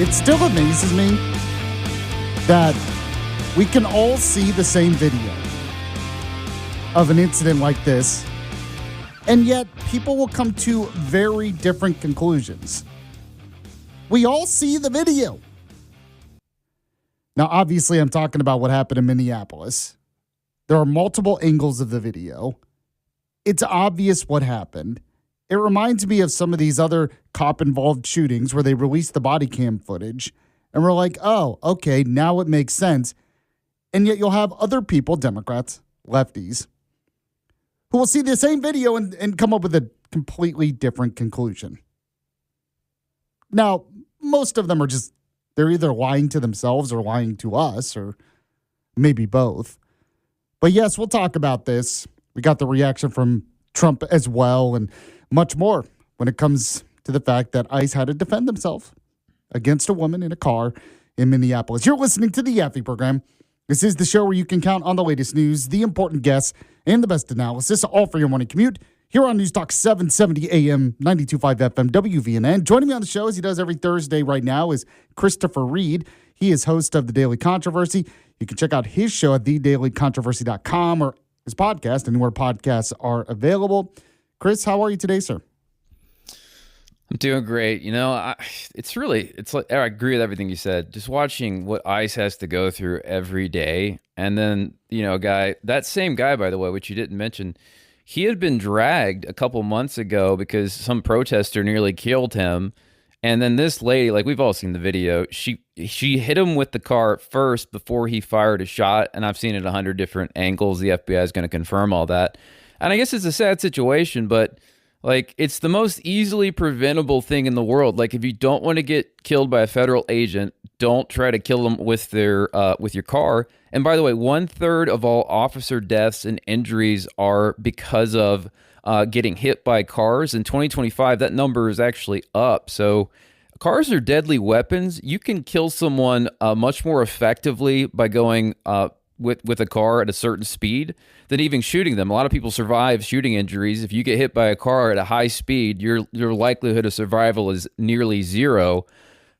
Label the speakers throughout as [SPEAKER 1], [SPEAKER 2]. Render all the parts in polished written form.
[SPEAKER 1] It still amazes me that we can all see the same video of an incident like this, and yet people will come to very different conclusions. We all see the video. Now, obviously, I'm talking about what happened in Minneapolis. There are multiple angles of the video. It's obvious what happened. It reminds me of some of these other cop-involved shootings where they released the body cam footage, and we're like, oh, okay, now it makes sense. And yet you'll have other people, Democrats, lefties, who will see the same video and come up with a completely different conclusion. Now, most of them are just, they're either lying to themselves or lying to us, or maybe both. But yes, we'll talk about this. We got the reaction from Trump as well, and much more when it comes to the fact that ICE had to defend themselves against a woman in a car in Minneapolis. You're listening to the Yaffee program. This is the show where you can count on the latest news, the important guests, and the best analysis, all for your morning commute here on News Talk 770 AM, 92.5 FM, WVNN. Joining me on the show, as he does every Thursday right now, is Christopher Reed. He is host of The Daily Controversy. You can check out his show at thedailycontroversy.com or his podcast, anywhere podcasts are available. Chris, how are you today, sir?
[SPEAKER 2] I'm doing great. You know, it's like, I agree with everything you said. Just watching what ICE has to go through every day. And then, that same guy, by the way, which you didn't mention, he had been dragged a couple months ago because some protester nearly killed him. And then this lady, like we've all seen the video, she hit him with the car first before he fired a shot. And I've seen it 100 different angles. The FBI is going to confirm all that. And I guess it's a sad situation, but like it's the most easily preventable thing in the world. Like if you don't want to get killed by a federal agent, don't try to kill them with your car. And by the way, 1/3 of all officer deaths and injuries are because of getting hit by cars. In 2025, that number is actually up. So cars are deadly weapons. You can kill someone much more effectively by going with a car at a certain speed than even shooting them. A lot of people survive shooting injuries. If you get hit by a car at a high speed, your likelihood of survival is nearly zero.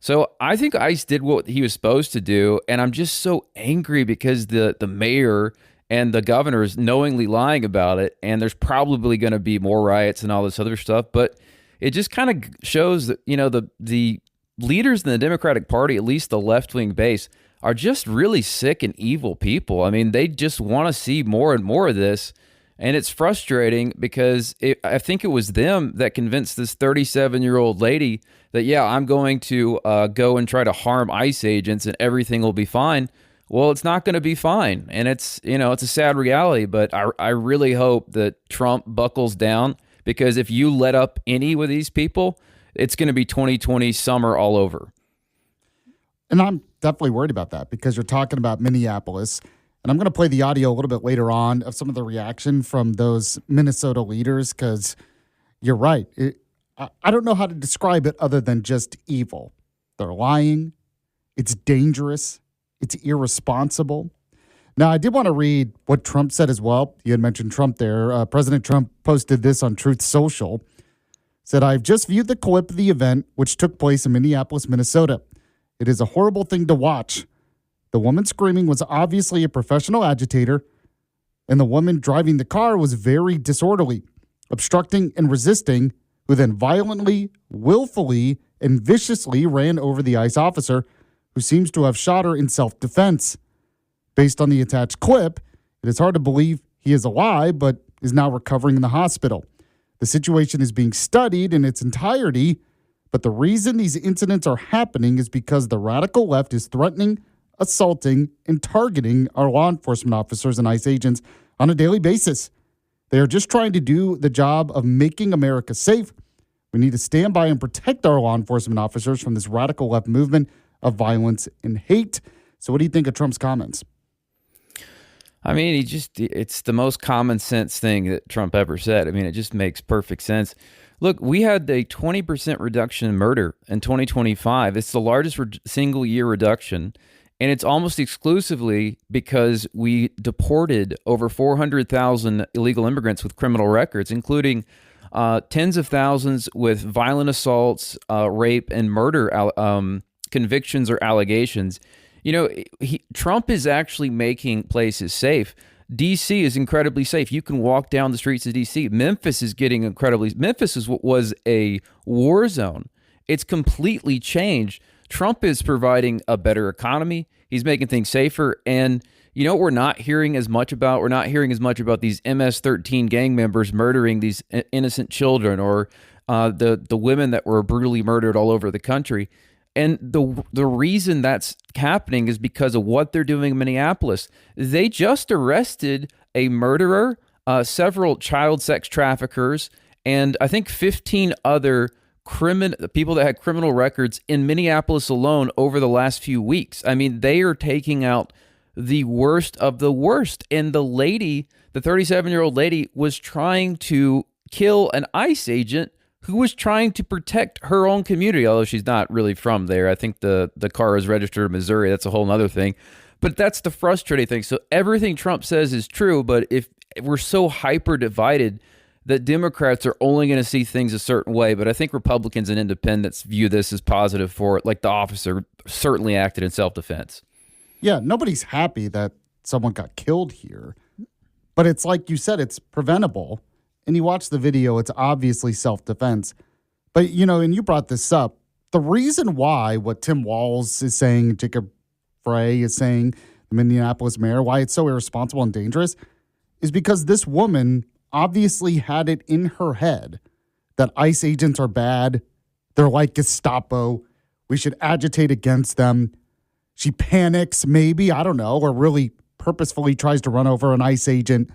[SPEAKER 2] So I think ICE did what he was supposed to do, and I'm just so angry because the mayor and the governor is knowingly lying about it, and there's probably going to be more riots and all this other stuff. But it just kind of shows that, the leaders in the Democratic Party, at least the left-wing base, are just really sick and evil people. I mean, they just want to see more and more of this, and it's frustrating because I think it was them that convinced this 37-year-old lady that, yeah, I'm going to go and try to harm ICE agents and everything will be fine. Well, it's not going to be fine, and it's a sad reality, but I really hope that Trump buckles down, because if you let up any of these people, it's going to be 2020 summer all over.
[SPEAKER 1] And I'm definitely worried about that because you're talking about Minneapolis. And I'm going to play the audio a little bit later on of some of the reaction from those Minnesota leaders, because you're right. I don't know how to describe it other than just evil. They're lying. It's dangerous. It's irresponsible. Now, I did want to read what Trump said as well. You had mentioned Trump there. President Trump posted this on Truth Social. Said, I've just viewed the clip of the event, which took place in Minneapolis, Minnesota. It is a horrible thing to watch. The woman screaming was obviously a professional agitator, and the woman driving the car was very disorderly, obstructing and resisting, who then violently, willfully, and viciously ran over the ICE officer, who seems to have shot her in self-defense. Based on the attached clip, it is hard to believe he is alive, but is now recovering in the hospital. The situation is being studied in its entirety, but the reason these incidents are happening is because the radical left is threatening, assaulting, and targeting our law enforcement officers and ICE agents on a daily basis. They are just trying to do the job of making America safe. We need to stand by and protect our law enforcement officers from this radical left movement of violence and hate. So what do you think of Trump's comments?
[SPEAKER 2] I mean, it's the most common sense thing that Trump ever said. I mean, it just makes perfect sense. Look, we had a 20% reduction in murder in 2025. It's the largest single year reduction. And it's almost exclusively because we deported over 400,000 illegal immigrants with criminal records, including tens of thousands with violent assaults, rape, and murder convictions or allegations. Trump is actually making places safe. DC is incredibly safe. You can walk down the streets of DC. Memphis is getting incredibly. Memphis was a war zone. It's completely changed. Trump is providing a better economy. He's making things safer. And you know what we're not hearing as much about? We're not hearing as much about these MS-13 gang members murdering these innocent children, or the women that were brutally murdered all over the country. And the reason that's happening is because of what they're doing in Minneapolis. They just arrested a murderer, several child sex traffickers, and I think 15 other people that had criminal records in Minneapolis alone over the last few weeks. I mean, they are taking out the worst of the worst. And the 37-year-old lady, was trying to kill an ICE agent who was trying to protect her own community, although she's not really from there. I think the car is registered in Missouri. That's a whole other thing. But that's the frustrating thing. So everything Trump says is true, but if we're so hyper divided that Democrats are only going to see things a certain way, but I think Republicans and independents view this as positive for it. Like, the officer certainly acted in self-defense.
[SPEAKER 1] Yeah, nobody's happy that someone got killed here. But it's like you said, it's preventable. And you watch the video, it's obviously self-defense. But, and you brought this up, the reason why what Tim Walz is saying, Jacob Frey is saying, the Minneapolis mayor, why it's so irresponsible and dangerous, is because this woman obviously had it in her head that ICE agents are bad. They're like Gestapo. We should agitate against them. She panics, maybe, I don't know, or really purposefully tries to run over an ICE agent.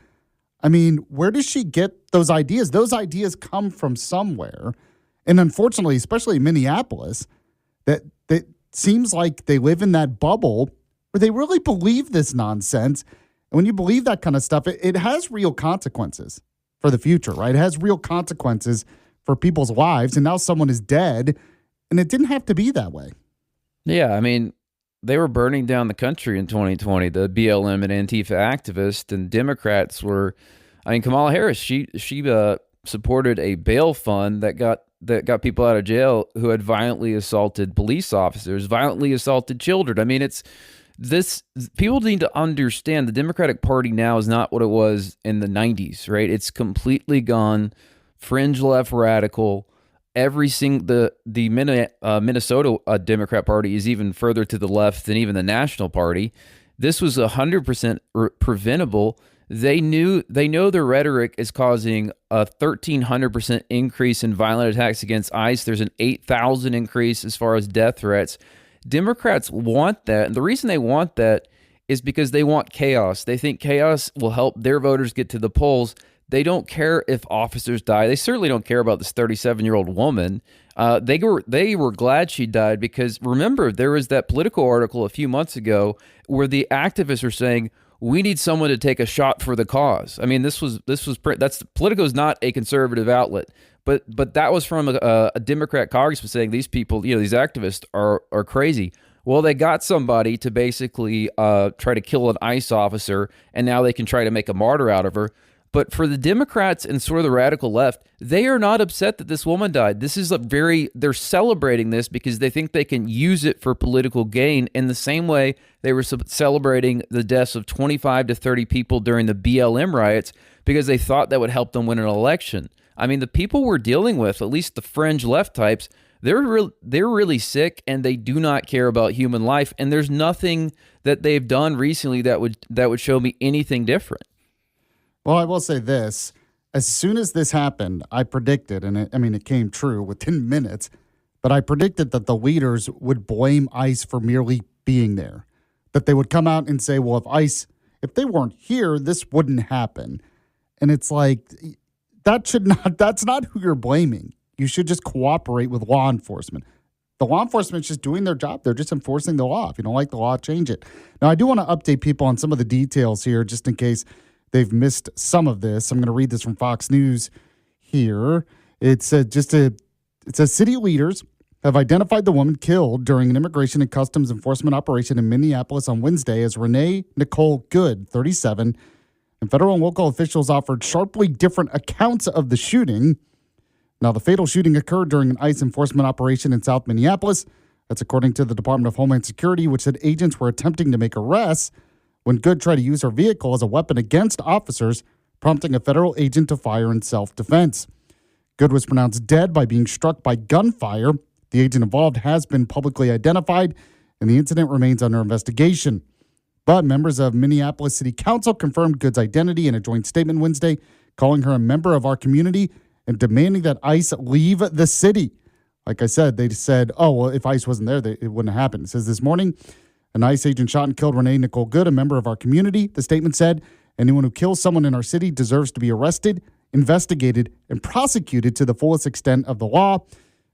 [SPEAKER 1] I mean, where does she get those ideas? Those ideas come from somewhere. And unfortunately, especially in Minneapolis, that seems like they live in that bubble where they really believe this nonsense. And when you believe that kind of stuff, it has real consequences for the future, right? It has real consequences for people's lives. And now someone is dead, and it didn't have to be that way.
[SPEAKER 2] Yeah, I mean, they were burning down the country in 2020, the BLM and Antifa activists, and Democrats were, Kamala Harris, she supported a bail fund that got people out of jail who had violently assaulted police officers, violently assaulted children. I mean, people need to understand the Democratic Party now is not what it was in the 90s, right? It's completely gone fringe left radical. The Minnesota Democrat Party is even further to the left than even the National Party. This was 100% preventable. They know their rhetoric is causing a 1,300% increase in violent attacks against ICE. There's an 8,000 increase as far as death threats. Democrats want that, and the reason they want that is because they want chaos. They think chaos will help their voters get to the polls. They don't care if officers die. They certainly don't care about this 37-year-old woman. They were glad she died because, remember, there was that Politico article a few months ago where the activists are saying, we need someone to take a shot for the cause. I mean, Politico's not a conservative outlet, but that was from a Democrat congressman saying these people, these activists are crazy. Well, they got somebody to basically try to kill an ICE officer, and now they can try to make a martyr out of her. But for the Democrats and sort of the radical left, they are not upset that this woman died. This is they're celebrating this because they think they can use it for political gain in the same way they were celebrating the deaths of 25 to 30 people during the BLM riots because they thought that would help them win an election. I mean, the people we're dealing with, at least the fringe left types, they're really sick and they do not care about human life. And there's nothing that they've done recently that would show me anything different.
[SPEAKER 1] Well, I will say this. As soon as this happened, I predicted, and it came true within minutes, but I predicted that the leaders would blame ICE for merely being there. That they would come out and say, well, if they weren't here, this wouldn't happen. And it's like, that's not who you're blaming. You should just cooperate with law enforcement. The law enforcement's just doing their job. They're just enforcing the law. If you don't like the law, change it. Now, I do want to update people on some of the details here, just in case they've missed some of this. I'm going to read this from Fox News here. It says city leaders have identified the woman killed during an immigration and customs enforcement operation in Minneapolis on Wednesday as Renee Nicole Good, 37. And federal and local officials offered sharply different accounts of the shooting. Now, the fatal shooting occurred during an ICE enforcement operation in South Minneapolis. That's according to the Department of Homeland Security, which said agents were attempting to make arrests when Good tried to use her vehicle as a weapon against officers, prompting a federal agent to fire in self-defense. Good was pronounced dead by being struck by gunfire. The agent involved has been publicly identified, and the incident remains under investigation. But members of Minneapolis City Council confirmed Good's identity in a joint statement Wednesday, calling her a member of our community and demanding that ICE leave the city. Like I said, they said, oh, well, if ICE wasn't there, it wouldn't have happened. It says this morning, an ICE agent shot and killed Renee Nicole Good, a member of our community. The statement said, anyone who kills someone in our city deserves to be arrested, investigated, and prosecuted to the fullest extent of the law.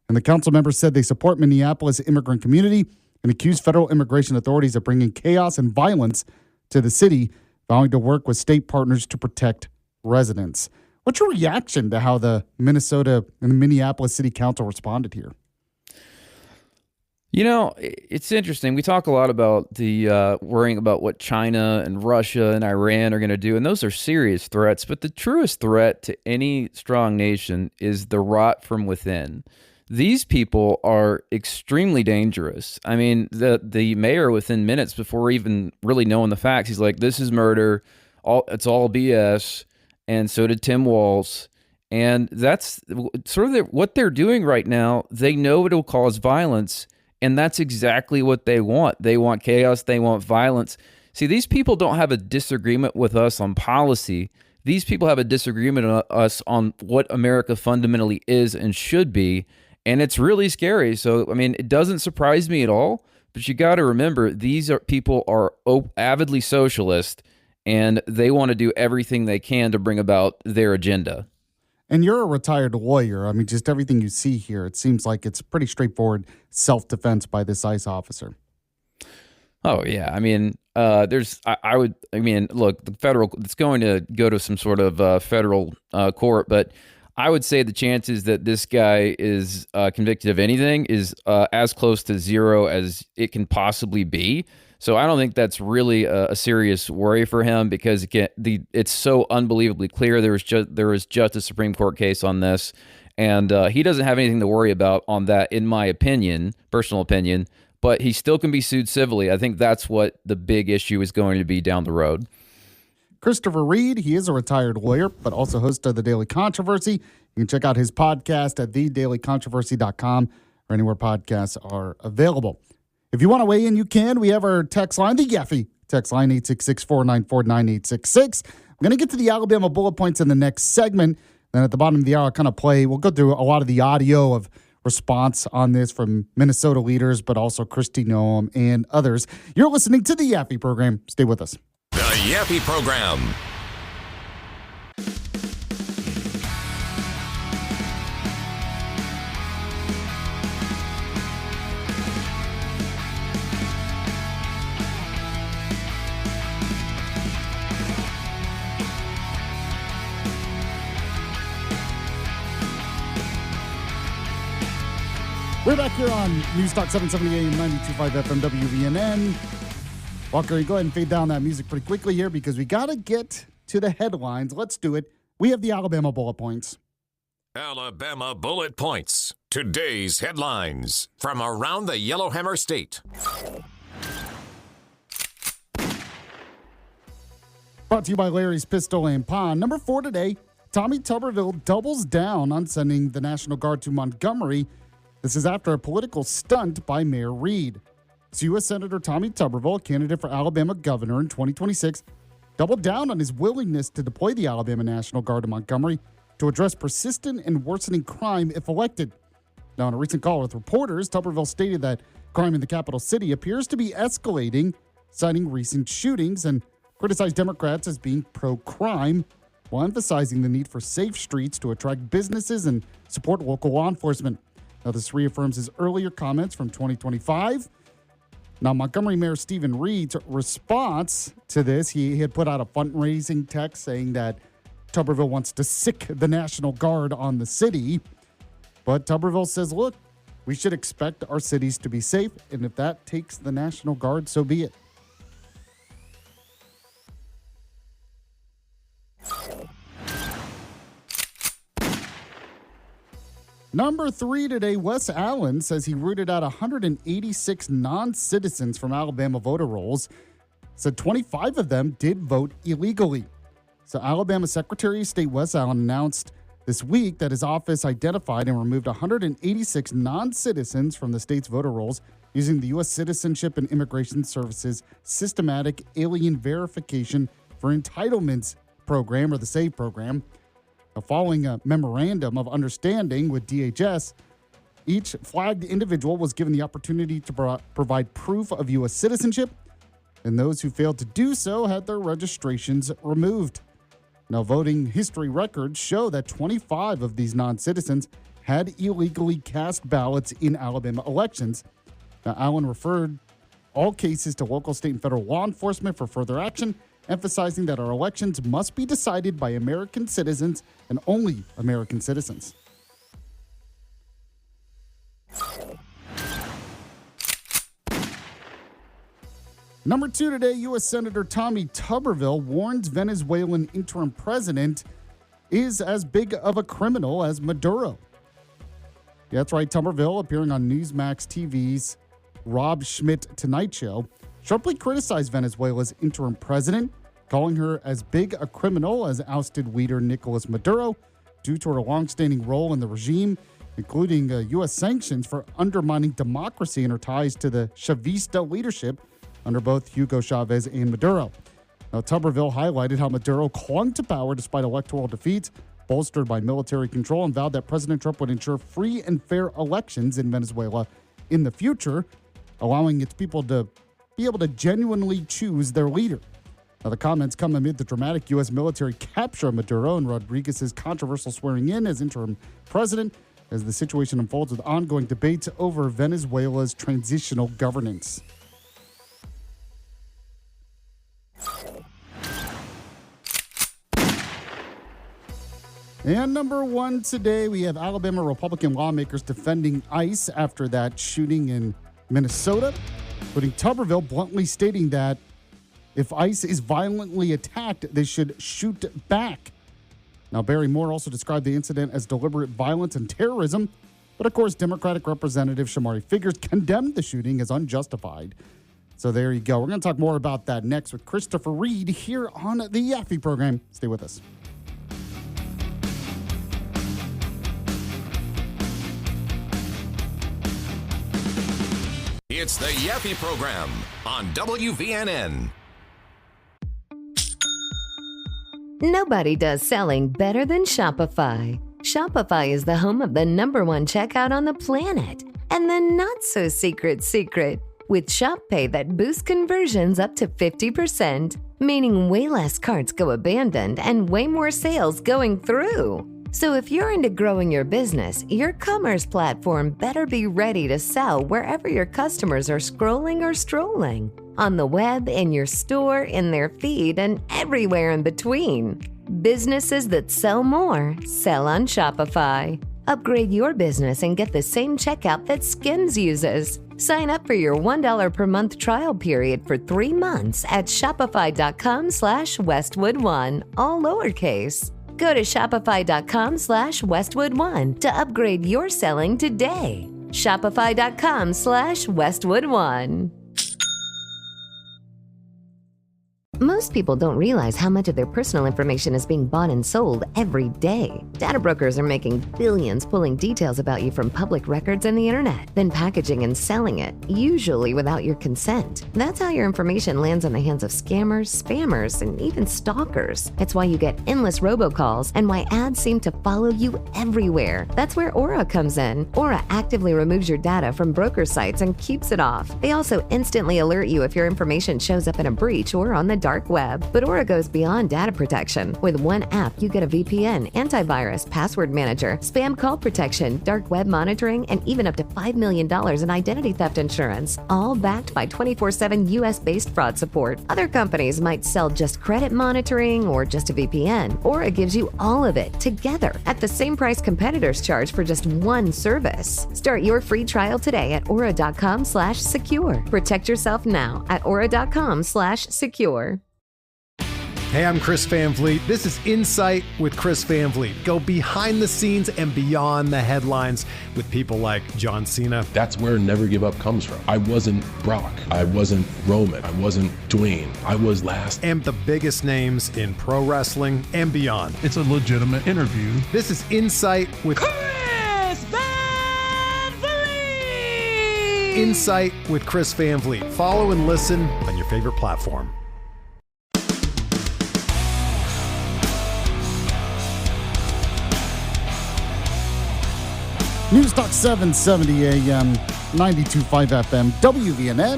[SPEAKER 1] And the council members said they support Minneapolis' immigrant community and accused federal immigration authorities of bringing chaos and violence to the city, vowing to work with state partners to protect residents. What's your reaction to how the Minnesota and the Minneapolis City Council responded here?
[SPEAKER 2] You know, it's interesting. We talk a lot about the worrying about what China and Russia and Iran are going to do, and those are serious threats. But the truest threat to any strong nation is the rot from within. These people are extremely dangerous. I mean, the mayor, within minutes before even really knowing the facts, he's like, "This is murder. It's all BS." And so did Tim Walz. And that's sort of what they're doing right now. They know it'll cause violence, and that's exactly what they want. They want chaos. They want violence. See, these people don't have a disagreement with us on policy. These people have a disagreement with us on what America fundamentally is and should be. And it's really scary. So, I mean, it doesn't surprise me at all. But you got to remember, people are avidly socialist, and they want to do everything they can to bring about their agenda.
[SPEAKER 1] And you're a retired lawyer. I mean, just everything you see here, it seems like it's pretty straightforward self-defense by this ICE officer.
[SPEAKER 2] Oh, yeah. I mean, look, the federal, it's going to go to some sort of federal court, but I would say the chances that this guy is convicted of anything is as close to zero as it can possibly be. So I don't think that's really a serious worry for him, because it's so unbelievably clear. There was just a Supreme Court case on this, and he doesn't have anything to worry about on that, in my opinion, personal opinion. But he still can be sued civilly. I think that's what the big issue is going to be down the road.
[SPEAKER 1] Christopher Reed, he is a retired lawyer, but also host of The Daily Controversy. You can check out his podcast at thedailycontroversy.com or anywhere podcasts are available. If you want to weigh in, you can. We have our text line, the Yaffee text line, 866-494-9866. I'm going to get to the Alabama bullet points in the next segment. Then at the bottom of the hour, I'll kind of we'll go through a lot of the audio of response on this from Minnesota leaders, but also Kristi Noem and others. You're listening to the Yaffee program. Stay with us.
[SPEAKER 3] The Yaffee program.
[SPEAKER 1] We're back here on News Talk 770 AM 92.5 FM WVNN. Walker, you go ahead and fade down that music pretty quickly here because we got to get to the headlines. Let's do it. We have the Alabama bullet points.
[SPEAKER 3] Alabama bullet points. Today's headlines from around the Yellowhammer State.
[SPEAKER 1] Brought to you by Larry's Pistol and Pawn. Number 4 today, Tommy Tuberville doubles down on sending the National Guard to Montgomery. This is after a political stunt by Mayor Reed. So U.S. Senator Tommy Tuberville, candidate for Alabama governor in 2026, doubled down on his willingness to deploy the Alabama National Guard to Montgomery to address persistent and worsening crime if elected. Now, in a recent call with reporters, Tuberville stated that crime in the capital city appears to be escalating, citing recent shootings, and criticized Democrats as being pro-crime, while emphasizing the need for safe streets to attract businesses and support local law enforcement. Now, this reaffirms his earlier comments from 2025. Now, Montgomery Mayor Stephen Reed's response to this, he had put out a fundraising text saying that Tuberville wants to sick the National Guard on the city. But Tuberville says, look, we should expect our cities to be safe, and if that takes the National Guard, so be it. Number 3 today, Wes Allen says he rooted out 186 non-citizens from Alabama voter rolls. Said 25 of them did vote illegally. So Alabama Secretary of State Wes Allen announced this week that his office identified and removed 186 non-citizens from the state's voter rolls using the U.S. Citizenship and Immigration Services Systematic Alien Verification for Entitlements Program, or the SAVE program. Following a memorandum of understanding with DHS, each flagged individual was given the opportunity to provide proof of U.S. citizenship, and those who failed to do so had their registrations removed. Now, voting history records show that 25 of these non-citizens had illegally cast ballots in Alabama elections. Now, Allen referred all cases to local, state, and federal law enforcement for further action, emphasizing that our elections must be decided by American citizens and only American citizens. Number 2 today, U.S. Senator Tommy Tuberville warns Venezuelan interim president is as big of a criminal as Maduro. Yeah, that's right. Tuberville, appearing on Newsmax TV's Rob Schmidt Tonight Show, sharply criticized Venezuela's interim president, calling her as big a criminal as ousted leader Nicolas Maduro due to her longstanding role in the regime, including U.S. sanctions for undermining democracy and her ties to the Chavista leadership under both Hugo Chavez and Maduro. Now, Tuberville highlighted how Maduro clung to power despite electoral defeats, bolstered by military control, and vowed that President Trump would ensure free and fair elections in Venezuela in the future, allowing its people to be able to genuinely choose their leader. Now, the comments come amid the dramatic U.S. military capture of Maduro and Rodriguez's controversial swearing in as interim president, as the situation unfolds with ongoing debates over Venezuela's transitional governance. And number 1 today, we have Alabama Republican lawmakers defending ICE after that shooting in Minnesota, including Tuberville bluntly stating that if ICE is violently attacked, they should shoot back. Now, Barry Moore also described the incident as deliberate violence and terrorism, but of course, Democratic Representative Shamari Figurs condemned the shooting as unjustified. So there you go. We're going to talk more about that next with Christopher Reed here on the Yaffee program. Stay with us.
[SPEAKER 3] It's the Yaffee program on WVNN.
[SPEAKER 4] Nobody does selling better than Shopify. Shopify is the home of the #1 checkout on the planet. And the not-so-secret secret, with Shop Pay that boosts conversions up to 50%, meaning way less carts go abandoned and way more sales going through. So if you're into growing your business, your commerce platform better be ready to sell wherever your customers are scrolling or strolling. On the web, in your store, in their feed, and everywhere in between. Businesses that sell more, sell on Shopify. Upgrade your business and get the same checkout that Skims uses. Sign up for your $1 per month trial period for 3 months at shopify.com/Westwood1, all lowercase. Go to shopify.com/Westwood1 to upgrade your selling today. Shopify.com/Westwood1. Most people don't realize how much of their personal information is being bought and sold every day. Data brokers are making billions pulling details about you from public records and the internet, then packaging and selling it, usually without your consent. That's how your information lands in the hands of scammers, spammers, and even stalkers. It's why you get endless robocalls and why ads seem to follow you everywhere. That's where Aura comes in. Aura actively removes your data from broker sites and keeps it off. They also instantly alert you if your information shows up in a breach or on the dark web. But Aura goes beyond data protection. With one app, you get a VPN, antivirus, password manager, spam call protection, dark web monitoring, and even up to $5 million in identity theft insurance, all backed by 24/7 US-based fraud support. Other companies might sell just credit monitoring or just a VPN. Aura gives you all of it together at the same price competitors charge for just one service. Start your free trial today at aura.com/secure. Protect yourself now at aura.com/secure.
[SPEAKER 5] Hey, I'm Chris Van Vliet. This is Insight with Chris Van Vliet. Go behind the scenes and beyond the headlines with people like John Cena.
[SPEAKER 6] That's where Never Give Up comes from. I wasn't Brock. I wasn't Roman. I wasn't Dwayne. I was last.
[SPEAKER 5] And the biggest names in pro wrestling and beyond.
[SPEAKER 7] It's a legitimate interview.
[SPEAKER 5] This is Insight with
[SPEAKER 8] Chris Van Vliet!
[SPEAKER 5] Insight with Chris Van Vliet. Follow and listen on your favorite platform.
[SPEAKER 1] News Talk 770 AM, 92.5 FM, WVNN.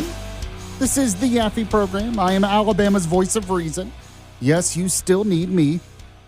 [SPEAKER 1] This is the Yaffee program. I am Alabama's voice of reason. Yes, you still need me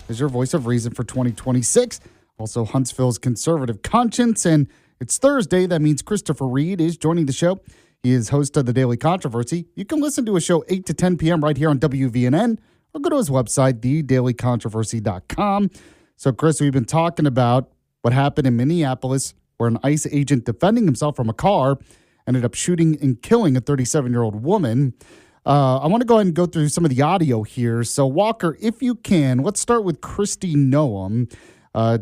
[SPEAKER 1] as your voice of reason for 2026. Also, Huntsville's conservative conscience. And it's Thursday. That means Christopher Reed is joining the show. He is host of the Daily Controversy. You can listen to his show 8 to 10 p.m. right here on WVNN or go to his website, thedailycontroversy.com. So, Chris, we've been talking about what happened in Minneapolis, where an ICE agent defending himself from a car ended up shooting and killing a 37-year-old woman. I want to go ahead and go through some of the audio here. So, Walker, if you can, let's start with Kristi Noem,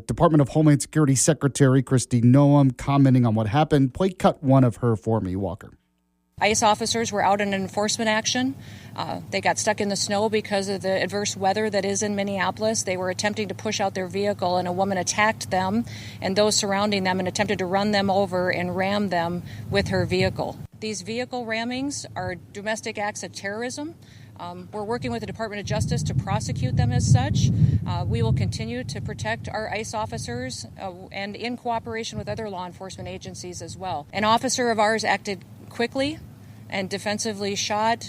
[SPEAKER 1] Department of Homeland Security Secretary Kristi Noem, commenting on what happened. Play cut one of her for me, Walker.
[SPEAKER 9] ICE officers were out in an enforcement action. They got stuck in the snow because of the adverse weather that is in Minneapolis. They were attempting to push out their vehicle, and a woman attacked them and those surrounding them and attempted to run them over and ram them with her vehicle. These vehicle rammings are domestic acts of terrorism. We're working with the Department of Justice to prosecute them as such. We will continue to protect our ICE officers and in cooperation with other law enforcement agencies as well. An officer of ours acted quickly and defensively shot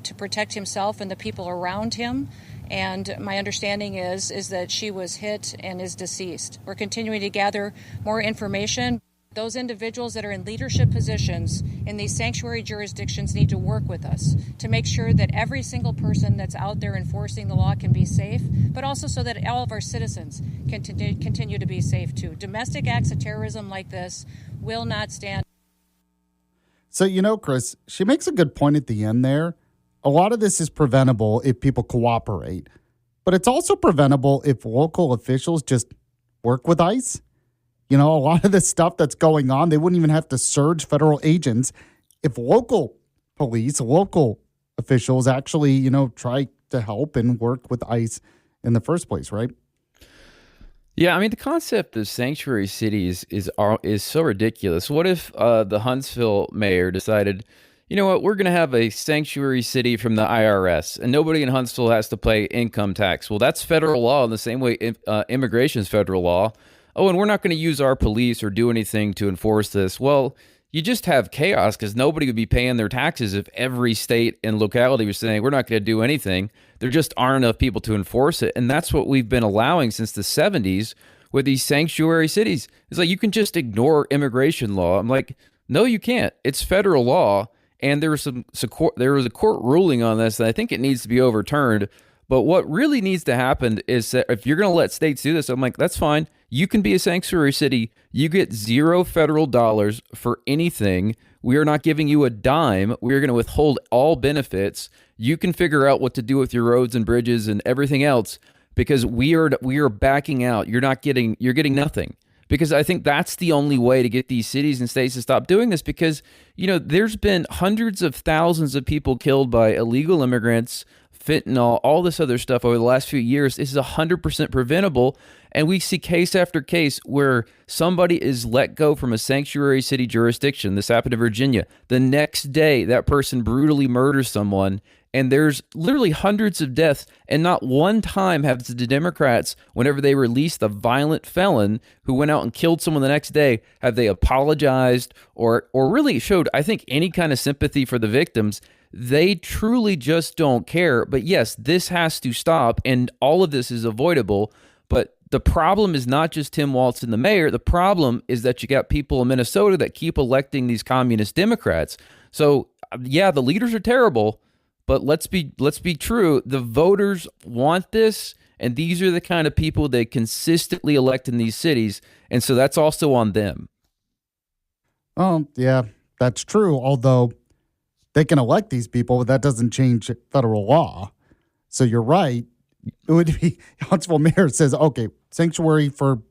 [SPEAKER 9] to protect himself and the people around him. And my understanding is that she was hit and is deceased. We're continuing to gather more information. Those individuals that are in leadership positions in these sanctuary jurisdictions need to work with us to make sure that every single person that's out there enforcing the law can be safe, but also so that all of our citizens can continue to be safe too. Domestic acts of terrorism like this will not stand.
[SPEAKER 1] So, Chris, she makes a good point at the end there. A lot of this is preventable if people cooperate, but it's also preventable if local officials just work with ICE. A lot of the stuff that's going on, they wouldn't even have to surge federal agents if local police, local officials actually, try to help and work with ICE in the first place, right?
[SPEAKER 2] Yeah, I mean, the concept of sanctuary cities is so ridiculous. What if the Huntsville mayor decided, you know what, we're going to have a sanctuary city from the IRS, and nobody in Huntsville has to pay income tax? Well, that's federal law in the same way immigration is federal law. Oh, and we're not going to use our police or do anything to enforce this. Well, you just have chaos because nobody would be paying their taxes if every state and locality was saying, we're not going to do anything. There just aren't enough people to enforce it. And that's what we've been allowing since the 70s with these sanctuary cities. It's like you can just ignore immigration law. I'm like, no, you can't. It's federal law. And there was a court ruling on this, and I think it needs to be overturned. But what really needs to happen is that if you're going to let states do this, I'm like, that's fine. You can be a sanctuary city. You get $0 federal dollars for anything. We are not giving you a dime. We are going to withhold all benefits. You can figure out what to do with your roads and bridges and everything else because we are backing out. You're getting nothing. Because I think that's the only way to get these cities and states to stop doing this because, there's been hundreds of thousands of people killed by illegal immigrants, fentanyl, all this other stuff over the last few years. This is 100% preventable. And we see case after case where somebody is let go from a sanctuary city jurisdiction. This happened in Virginia. The next day, that person brutally murders someone, and there's literally hundreds of deaths. And not one time have the Democrats, whenever they released the violent felon who went out and killed someone the next day, have they apologized or really showed, I think, any kind of sympathy for the victims. They truly just don't care. But yes, this has to stop, and all of this is avoidable. But the problem is not just Tim Walz and the mayor. The problem is that you got people in Minnesota that keep electing these communist Democrats. So, yeah, the leaders are terrible, but let's be true. The voters want this, and these are the kind of people they consistently elect in these cities, and so that's also on them.
[SPEAKER 1] Oh, yeah, that's true, although they can elect these people, but that doesn't change federal law. So you're right. It would be Huntsville mayor says, okay, sanctuary for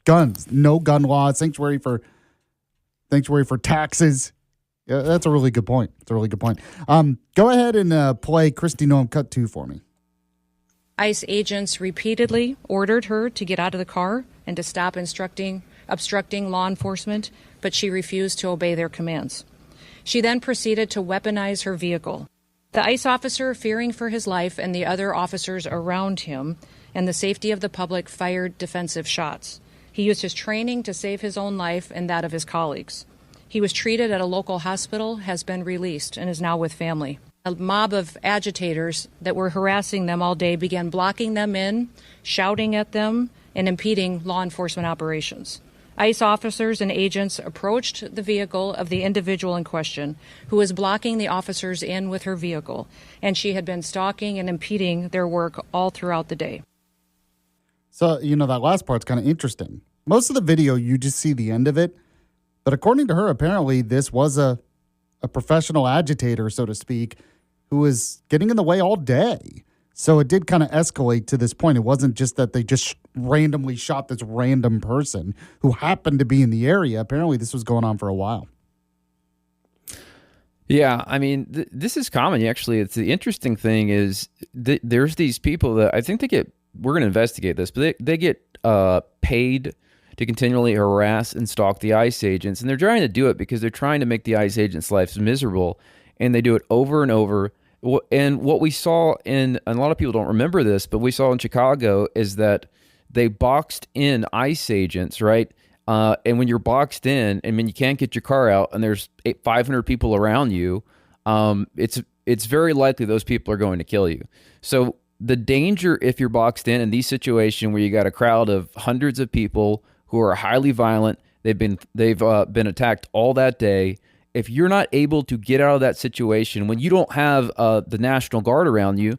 [SPEAKER 1] guns, no gun laws, sanctuary for taxes. Yeah, that's a really good point. It's a really good point. Go ahead and play Christy Noam Cut 2 for me.
[SPEAKER 9] ICE agents repeatedly ordered her to get out of the car and to stop obstructing law enforcement, but she refused to obey their commands. She then proceeded to weaponize her vehicle. The ICE officer, fearing for his life and the other officers around him and the safety of the public, fired defensive shots. He used his training to save his own life and that of his colleagues. He was treated at a local hospital, has been released, and is now with family. A mob of agitators that were harassing them all day began blocking them in, shouting at them, and impeding law enforcement operations. ICE officers and agents approached the vehicle of the individual in question, who was blocking the officers in with her vehicle, and she had been stalking and impeding their work all throughout the day.
[SPEAKER 1] So, that last part's kind of interesting. Most of the video, you just see the end of it. But according to her, apparently this was a professional agitator, so to speak, who was getting in the way all day. So it did kind of escalate to this point. It wasn't just that they just randomly shot this random person who happened to be in the area. Apparently this was going on for a while.
[SPEAKER 2] Yeah, I mean, this is common. Actually, it's the interesting thing is there's these people that I think we're going to investigate this, but they get paid to continually harass and stalk the ICE agents. And they're trying to do it because they're trying to make the ICE agents' lives miserable. And they do it over and over. And what we saw and a lot of people don't remember this, but we saw in Chicago is that they boxed in ICE agents, right? And when you're boxed in and when you can't get your car out and there's 500 people around you, it's very likely those people are going to kill you. So the danger if you're boxed in these situations where you got a crowd of hundreds of people who are highly violent, they've been attacked all that day. If you're not able to get out of that situation when you don't have the National Guard around you,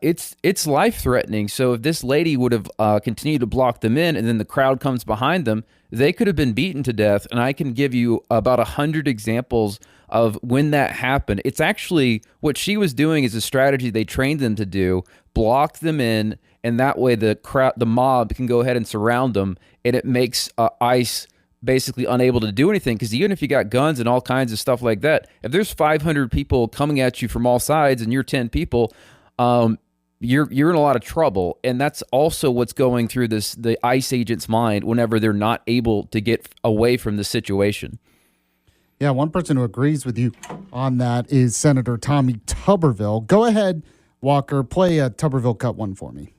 [SPEAKER 2] it's life-threatening. So if this lady would have continued to block them in and then the crowd comes behind them, they could have been beaten to death. And I can give you about 100 examples of when that happened. It's actually what she was doing is a strategy they trained them to do, block them in, and that way the mob can go ahead and surround them, and it makes ICE basically unable to do anything, because even if you got guns and all kinds of stuff like that, if there's 500 people coming at you from all sides and you're 10 people, you're in a lot of trouble. And that's also what's going through the ICE agent's mind whenever they're not able to get away from the situation.
[SPEAKER 1] Yeah, one person who agrees with you on that is Senator Tommy Tuberville. Go ahead, Walker, play a Tuberville Cut 1 for me.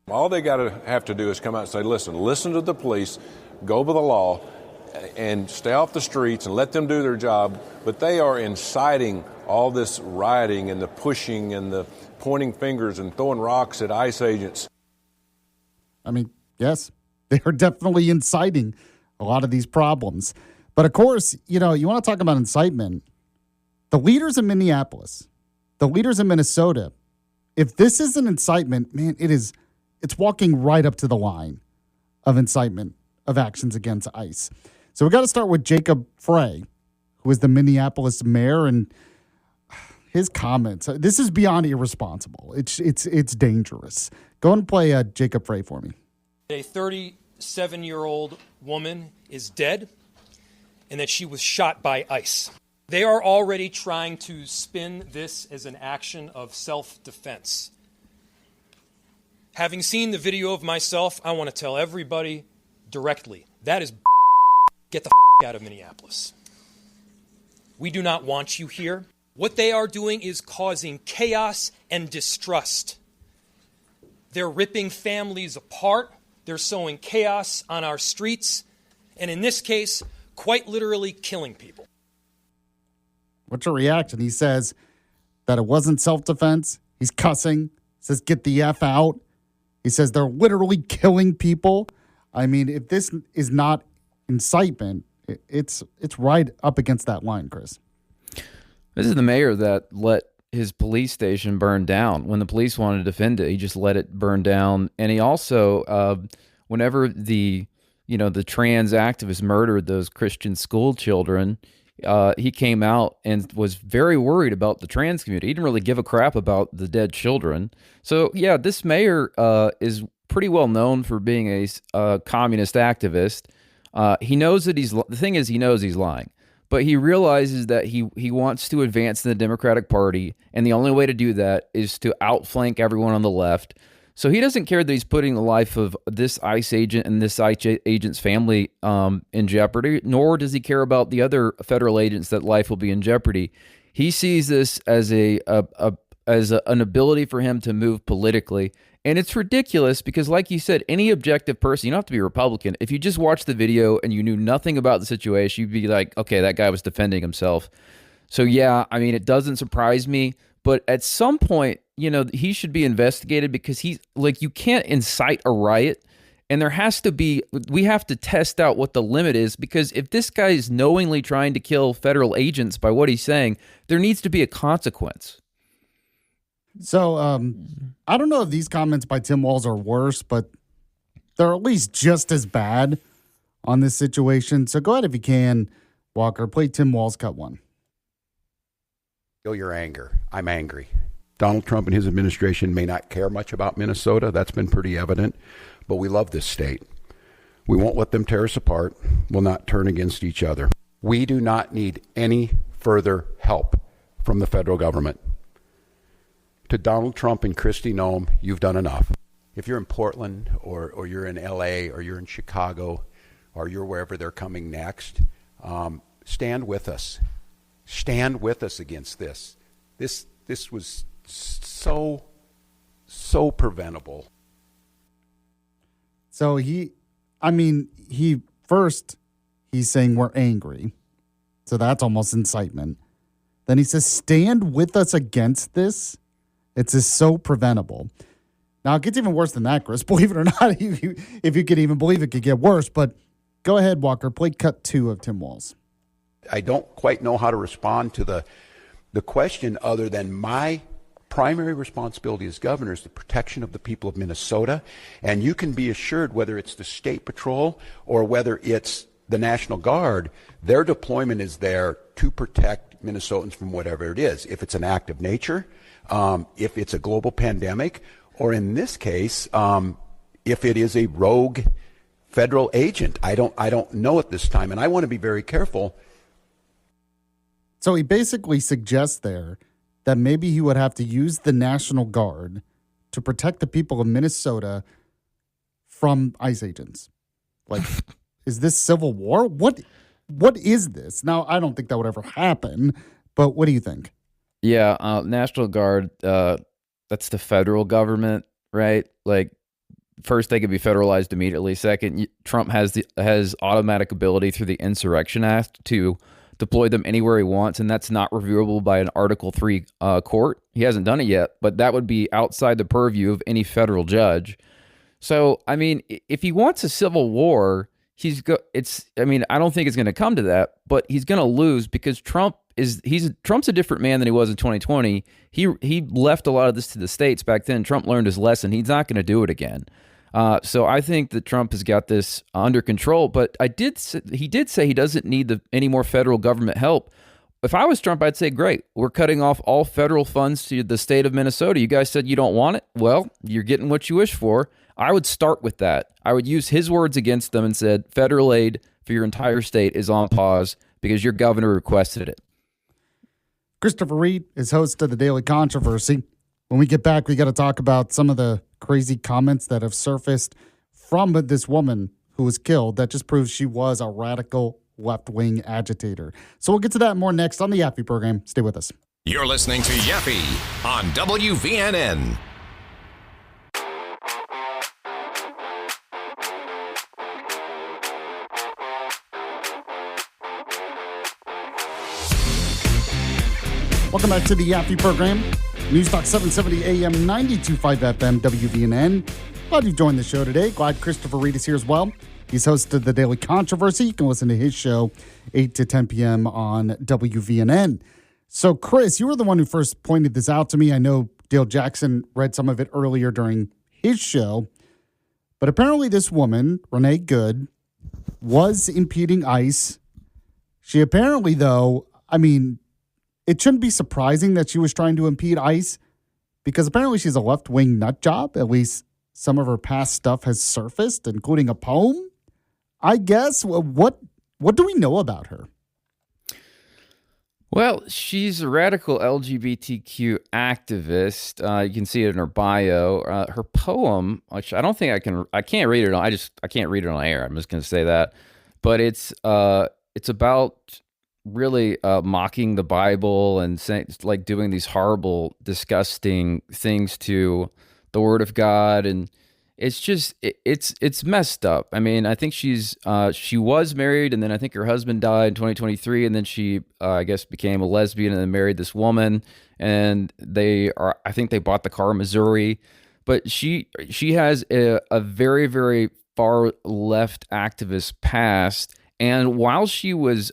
[SPEAKER 7] All they got to have to do is come out and say, listen to the police, go by the law, and stay off the streets and let them do their job. But they are inciting all this rioting and the pushing and the pointing fingers and throwing rocks at ICE agents.
[SPEAKER 1] I mean, yes, they are definitely inciting a lot of these problems. But of course, you want to talk about incitement. The leaders in Minneapolis, the leaders in Minnesota, if this is an incitement, man, it's walking right up to the line of incitement of actions against ICE. So we got to start with Jacob Frey, who is the Minneapolis mayor, and his comments. This is beyond irresponsible. It's dangerous. Go and play Jacob Frey for me.
[SPEAKER 10] A 37-year-old woman is dead and that she was shot by ICE. They are already trying to spin this as an action of self-defense. Having seen the video of myself, I want to tell everybody directly, that is get the out of Minneapolis. We do not want you here. What they are doing is causing chaos and distrust. They're ripping families apart. They're sowing chaos on our streets. And in this case, quite literally killing people.
[SPEAKER 1] What's your reaction? He says that it wasn't self-defense. He's cussing. Says, get the F out. He says they're literally killing people. I mean, if this is not incitement, it's right up against that line, Chris.
[SPEAKER 2] This is the mayor that let his police station burn down. When the police wanted to defend it, he just let it burn down. And he also, whenever the trans activists murdered those Christian school children, he came out and was very worried about the trans community. He didn't really give a crap about the dead children. So yeah, this mayor is pretty well known for being a communist activist. He knows that the thing is, he knows he's lying, but he realizes that he wants to advance in the Democratic Party, and the only way to do that is to outflank everyone on the left. So he doesn't care that he's putting the life of this ICE agent and this ICE agent's family in jeopardy, nor does he care about the other federal agents that life will be in jeopardy. He sees this as an ability for him to move politically. And it's ridiculous because, like you said, any objective person, you don't have to be a Republican. If you just watched the video and you knew nothing about the situation, you'd be like, okay, that guy was defending himself. So yeah, I mean, it doesn't surprise me. But at some point, he should be investigated because he's like, you can't incite a riot. And we have to test out what the limit is, because if this guy is knowingly trying to kill federal agents by what he's saying, there needs to be a consequence.
[SPEAKER 1] So I don't know if these comments by Tim Walz are worse, but they're at least just as bad on this situation. So go ahead if you can, Walker. Play Tim Walz cut one.
[SPEAKER 11] Feel your anger. I'm angry. Donald Trump and his administration may not care much about Minnesota. That's been pretty evident. But we love this state. We won't let them tear us apart. We'll not turn against each other. We do not need any further help from the federal government. To Donald Trump and Kristi Noem, you've done enough. If you're in Portland or you're in LA or you're in Chicago or you're wherever they're coming next, stand with us. Stand with us against this. This was so preventable.
[SPEAKER 1] So he's saying we're angry. So that's almost incitement. Then he says, stand with us against this. It's just so preventable. Now, it gets even worse than that, Chris. Believe it or not, if you could even believe it could get worse. But go ahead, Walker. Play cut 2 of Tim Walz.
[SPEAKER 11] I don't quite know how to respond to the question other than my primary responsibility as governor is the protection of the people of Minnesota. And you can be assured, whether it's the State Patrol or whether it's the National Guard, their deployment is there to protect Minnesotans from whatever it is. If it's an act of nature, if it's a global pandemic, or in this case, if it is a rogue federal agent. I don't know at this time, and I want to be very careful.
[SPEAKER 1] So he basically suggests there that maybe he would have to use the National Guard to protect the people of Minnesota from ICE agents. Like, is this civil war? What is this? Now, I don't think that would ever happen, but what do you think?
[SPEAKER 2] Yeah, National Guard, that's the federal government, right? Like, first, they could be federalized immediately. Second, Trump has automatic ability through the Insurrection Act to deploy them anywhere he wants, and that's not reviewable by an Article 3 court. He hasn't done it yet, but that would be outside the purview of any federal judge. So, I mean, if he wants a civil war, I don't think it's going to come to that, but he's going to lose because Trump's a different man than he was in 2020. He left a lot of this to the states back then. Trump learned his lesson. He's not going to do it again. So I think that Trump has got this under control, but he did say he doesn't need any more federal government help. If I was Trump, I'd say, great, we're cutting off all federal funds to the state of Minnesota. You guys said you don't want it. Well, you're getting what you wish for. I would start with that. I would use his words against them and said, federal aid for your entire state is on pause because your governor requested it.
[SPEAKER 1] Christopher Reed is host of the Daily Controversy. When we get back, we got to talk about some of the crazy comments that have surfaced from this woman who was killed. That just proves she was a radical left-wing agitator. So we'll get to that more next on the Yaffee program. Stay with us.
[SPEAKER 3] You're listening to Yaffee on WVNN.
[SPEAKER 1] Welcome back to the Yaffee program. News Talk 770 AM 92.5 FM WVNN. Glad you've joined the show today. Glad Christopher Reed is here as well. He's host of the Daily Controversy. You can listen to his show 8 to 10 p.m. on WVNN. So, Chris, you were the one who first pointed this out to me. I know Dale Jackson read some of it earlier during his show. But apparently this woman, Renee Good, was impeding ICE. She apparently, though, I mean, it shouldn't be surprising that she was trying to impede ICE because apparently she's a left-wing nut job. At least some of her past stuff has surfaced, including a poem, I guess. What do we know about her?
[SPEAKER 2] Well, she's a radical LGBTQ activist. You can see it in her bio. Her poem, which I don't think I can't read it on. I can't read it on air. I'm just going to say that. But it's about really mocking the Bible and saying, like, doing these horrible, disgusting things to the Word of God, and it's just it's messed up. I mean, I think she was married, and then I think her husband died in 2023, and then she I guess became a lesbian and then married this woman, and I think they bought the car in Missouri, but she has a very, very far left activist past, and while she was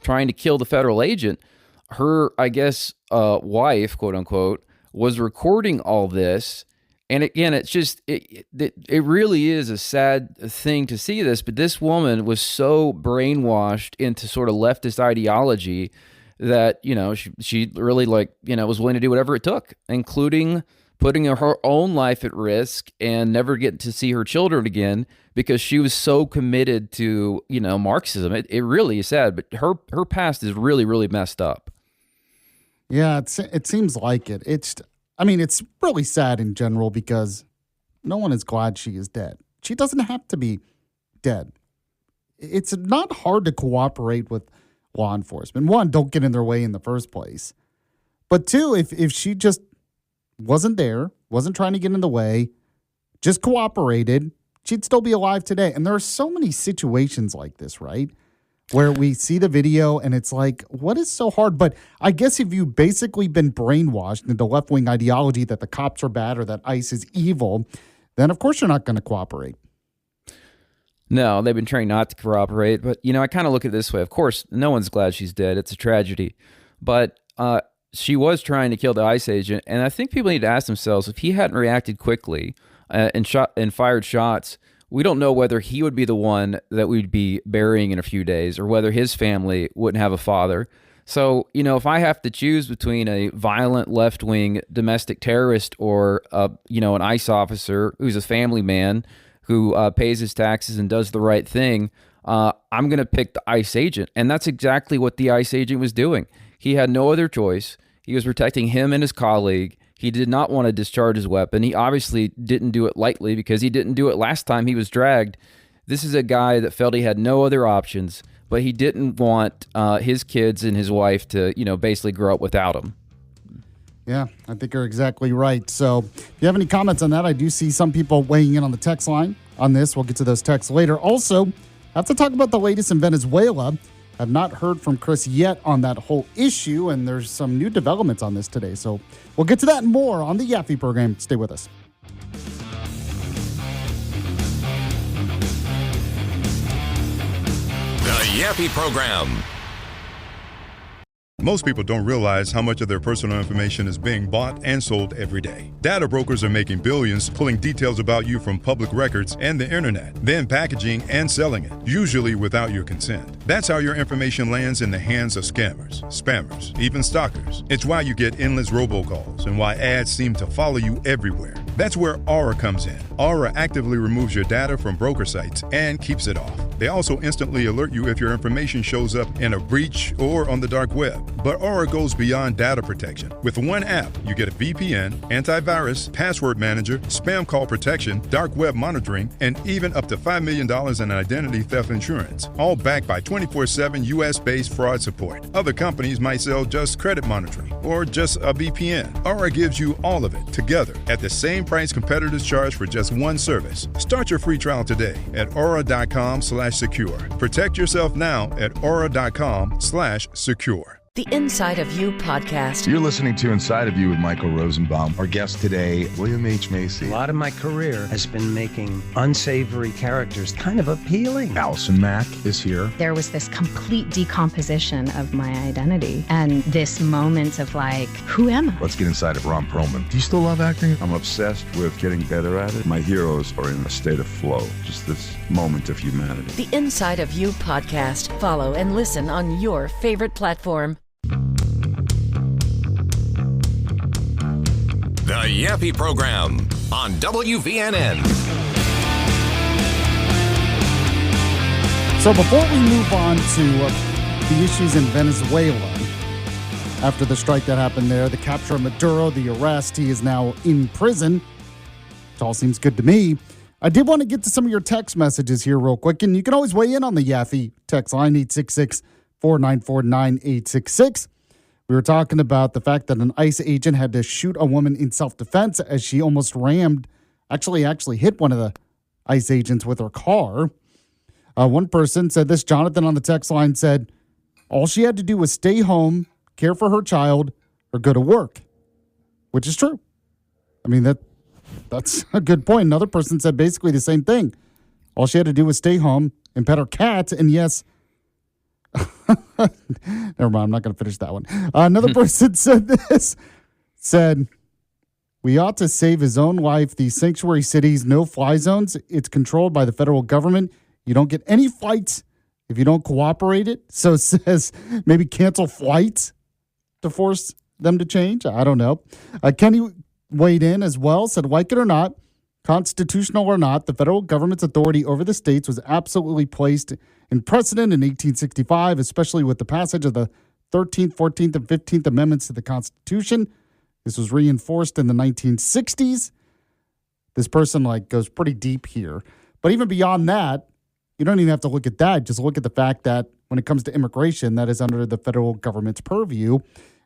[SPEAKER 2] trying to kill the federal agent, her, I guess, wife, quote unquote, was recording all this. And again, it's just, it really is a sad thing to see this, but this woman was so brainwashed into sort of leftist ideology that, she really, was willing to do whatever it took, including putting her own life at risk and never getting to see her children again because she was so committed to, Marxism. It really is sad, but her past is really, really messed up.
[SPEAKER 1] Yeah, it seems like it. It's really sad in general because no one is glad she is dead. She doesn't have to be dead. It's not hard to cooperate with law enforcement. One, don't get in their way in the first place. But two, if she just wasn't there, wasn't trying to get in the way, just cooperated, she'd still be alive today. And there are so many situations like this, right? Where we see the video and it's like, what is so hard? But I guess if you've basically been brainwashed into left-wing ideology that the cops are bad or that ICE is evil, then of course you're not going to cooperate.
[SPEAKER 2] No, they've been trained not to cooperate. But, I kind of look at it this way. Of course, no one's glad she's dead. It's a tragedy. But she was trying to kill the ICE agent. And I think people need to ask themselves, if he hadn't reacted quickly and fired shots, we don't know whether he would be the one that we'd be burying in a few days or whether his family wouldn't have a father. So, if I have to choose between a violent left-wing domestic terrorist or, an ICE officer who's a family man who pays his taxes and does the right thing, I'm going to pick the ICE agent. And that's exactly what the ICE agent was doing. He had no other choice. He was protecting him and his colleague. He did not want to discharge his weapon. He obviously didn't do it lightly because he didn't do it last time he was dragged. This is a guy that felt he had no other options, but he didn't want his kids and his wife to, basically grow up without him.
[SPEAKER 1] Yeah, I think you're exactly right. So if you have any comments on that, I do see some people weighing in on the text line on this. We'll get to those texts later. Also, I have to talk about the latest in Venezuela. I've not heard from Chris yet on that whole issue, and there's some new developments on this today. So we'll get to that and more on the Yaffee program. Stay with us.
[SPEAKER 3] The Yaffee program.
[SPEAKER 12] Most people don't realize how much of their personal information is being bought and sold every day. Data brokers are making billions, pulling details about you from public records and the internet, then packaging and selling it, usually without your consent. That's how your information lands in the hands of scammers, spammers, even stalkers. It's why you get endless robocalls and why ads seem to follow you everywhere. That's where Aura comes in. Aura actively removes your data from broker sites and keeps it off. They also instantly alert you if your information shows up in a breach or on the dark web. But Aura goes beyond data protection. With one app, you get a VPN, antivirus, password manager, spam call protection, dark web monitoring, and even up to $5 million in identity theft insurance, all backed by 24/7 US-based fraud support. Other companies might sell just credit monitoring or just a VPN. Aura gives you all of it together at the same price competitors charge for just one service. Start your free trial today at aura.com/secure. Protect yourself now at aura.com/secure.
[SPEAKER 13] The Inside of You podcast.
[SPEAKER 14] You're listening to Inside of You with Michael Rosenbaum. Our guest today, William H. Macy.
[SPEAKER 15] A lot of my career has been making unsavory characters kind of appealing.
[SPEAKER 14] Allison Mack is here.
[SPEAKER 16] There was this complete decomposition of my identity and this moment of like, who am I?
[SPEAKER 14] Let's get inside of Ron Perlman.
[SPEAKER 17] Do you still love acting? I'm obsessed with getting better at it. My heroes are in a state of flow. Just this
[SPEAKER 14] moment of humanity.
[SPEAKER 13] The Inside of You podcast. Follow and listen on your favorite platform.
[SPEAKER 3] The Yaffee Program on WVNN.
[SPEAKER 1] So before we move on to the issues in Venezuela, after the strike that happened there, the capture of Maduro, the arrest, he is now in prison. It all seems good to me. I did want to get to some of your text messages here real quick, and you can always weigh in on the Yaffee text line, 866-494-9866. We were talking about the fact that an ICE agent had to shoot a woman in self-defense as she almost actually hit one of the ICE agents with her car. One person said this, Jonathan on the text line said, all she had to do was stay home, care for her child, or go to work, which is true. I mean, that's a good point. Another person said basically the same thing. All she had to do was stay home and pet her cat, and yes, never mind, I'm not going to finish that one. Another person said, we ought to save his own life. These sanctuary cities, no-fly zones, it's controlled by the federal government. You don't get any flights if you don't cooperate it. So it says maybe cancel flights to force them to change. I don't know. Kenny weighed in as well, said, like it or not, constitutional or not, the federal government's authority over the states was absolutely placed in precedent in 1865, especially with the passage of the 13th, 14th, and 15th Amendments to the Constitution. This was reinforced in the 1960s. This person goes pretty deep here. But even beyond that, you don't even have to look at that. Just look at the fact that when it comes to immigration, that is under the federal government's purview,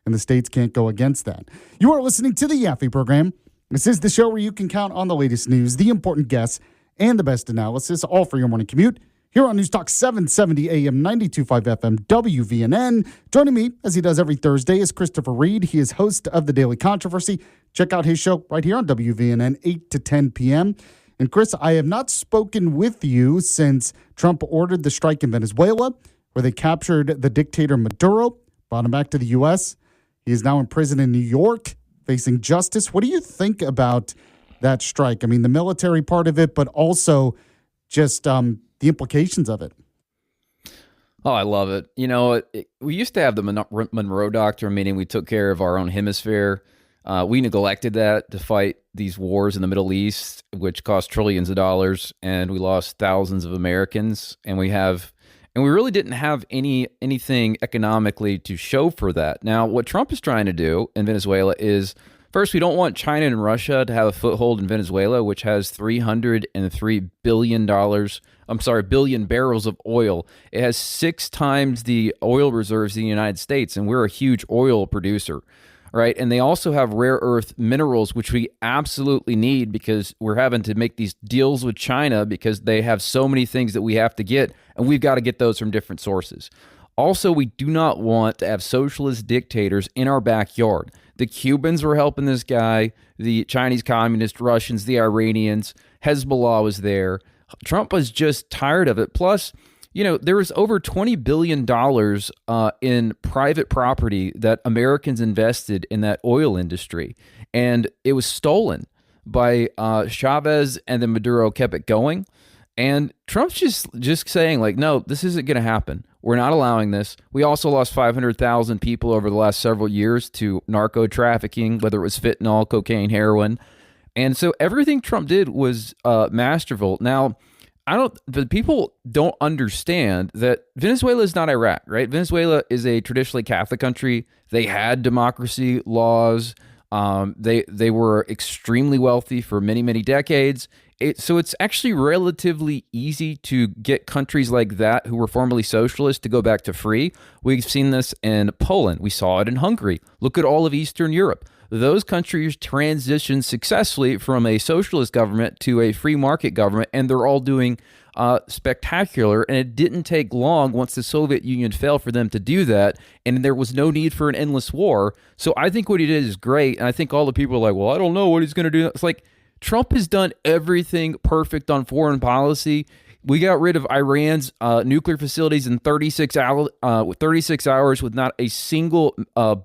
[SPEAKER 1] and the states can't go against that. You are listening to the Yaffee Program. This is the show where you can count on the latest news, the important guests, and the best analysis, all for your morning commute. Here on News Talk 770 AM 92.5 FM WVNN. Joining me, as he does every Thursday, is Christopher Reed. He is host of The Daily Controversy. Check out his show right here on WVNN, 8 to 10 p.m. And Chris, I have not spoken with you since Trump ordered the strike in Venezuela, where they captured the dictator Maduro, brought him back to the U.S. He is now in prison in New York, facing justice. What do you think about that strike? I mean, the military part of it, but also just the implications of it.
[SPEAKER 2] Oh, I love it. You know, we used to have the Monroe Doctrine, meaning we took care of our own hemisphere. We neglected that to fight these wars in the Middle East, which cost trillions of dollars, and we lost thousands of Americans. And we really didn't have anything economically to show for that. Now, what Trump is trying to do in Venezuela is, first, we don't want China and Russia to have a foothold in Venezuela, which has $303 billion billion barrels of oil. It has 6 times the oil reserves in the United States, and we're a huge oil producer, right? And they also have rare earth minerals, which we absolutely need because we're having to make these deals with China because they have so many things that we have to get, and we've got to get those from different sources. Also, we do not want to have socialist dictators in our backyard. The Cubans were helping this guy, the Chinese communists, Russians, the Iranians, Hezbollah was there. Trump was just tired of it. Plus, you know, there was over $20 billion in private property that Americans invested in that oil industry, and it was stolen by Chavez, and then Maduro kept it going. And Trump's just saying, no, this isn't going to happen. We're not allowing this. We also lost 500,000 people over the last several years to narco trafficking, whether it was fentanyl, cocaine, heroin. And so everything Trump did was masterful. Now, the people don't understand that Venezuela is not Iraq, right? Venezuela is a traditionally Catholic country. They had democracy laws. They were extremely wealthy for many, many decades. So it's actually relatively easy to get countries like that who were formerly socialist to go back to free. We've seen this in Poland. We saw it in Hungary. Look at all of Eastern Europe. Those countries transitioned successfully from a socialist government to a free market government, and they're all doing spectacular. And it didn't take long once the Soviet Union fell for them to do that, and there was no need for an endless war. So I think what he did is great, and I think all the people are like, well, I don't know what he's going to do. It's like Trump has done everything perfect on foreign policy. We got rid of Iran's nuclear facilities in 36 hours with not a single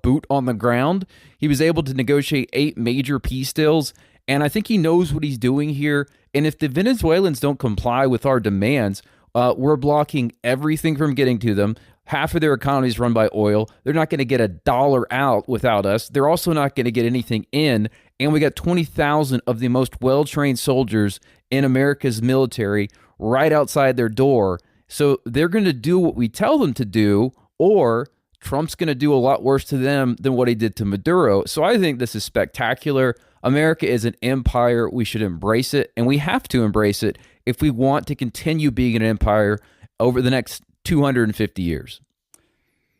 [SPEAKER 2] boot on the ground. He was able to negotiate 8 major peace deals, And I think he knows what he's doing here. And if the Venezuelans don't comply with our demands, we're blocking everything from getting to them. Half of their economy is run by oil. They're not going to get a dollar out without us. They're also not going to get anything in. And we got 20,000 of the most well-trained soldiers in America's military right outside their door. So they're going to do what we tell them to do, or Trump's going to do a lot worse to them than what he did to Maduro. So I think this is spectacular. America is an empire. We should embrace it, and we have to embrace it if we want to continue being an empire over the next 250 years.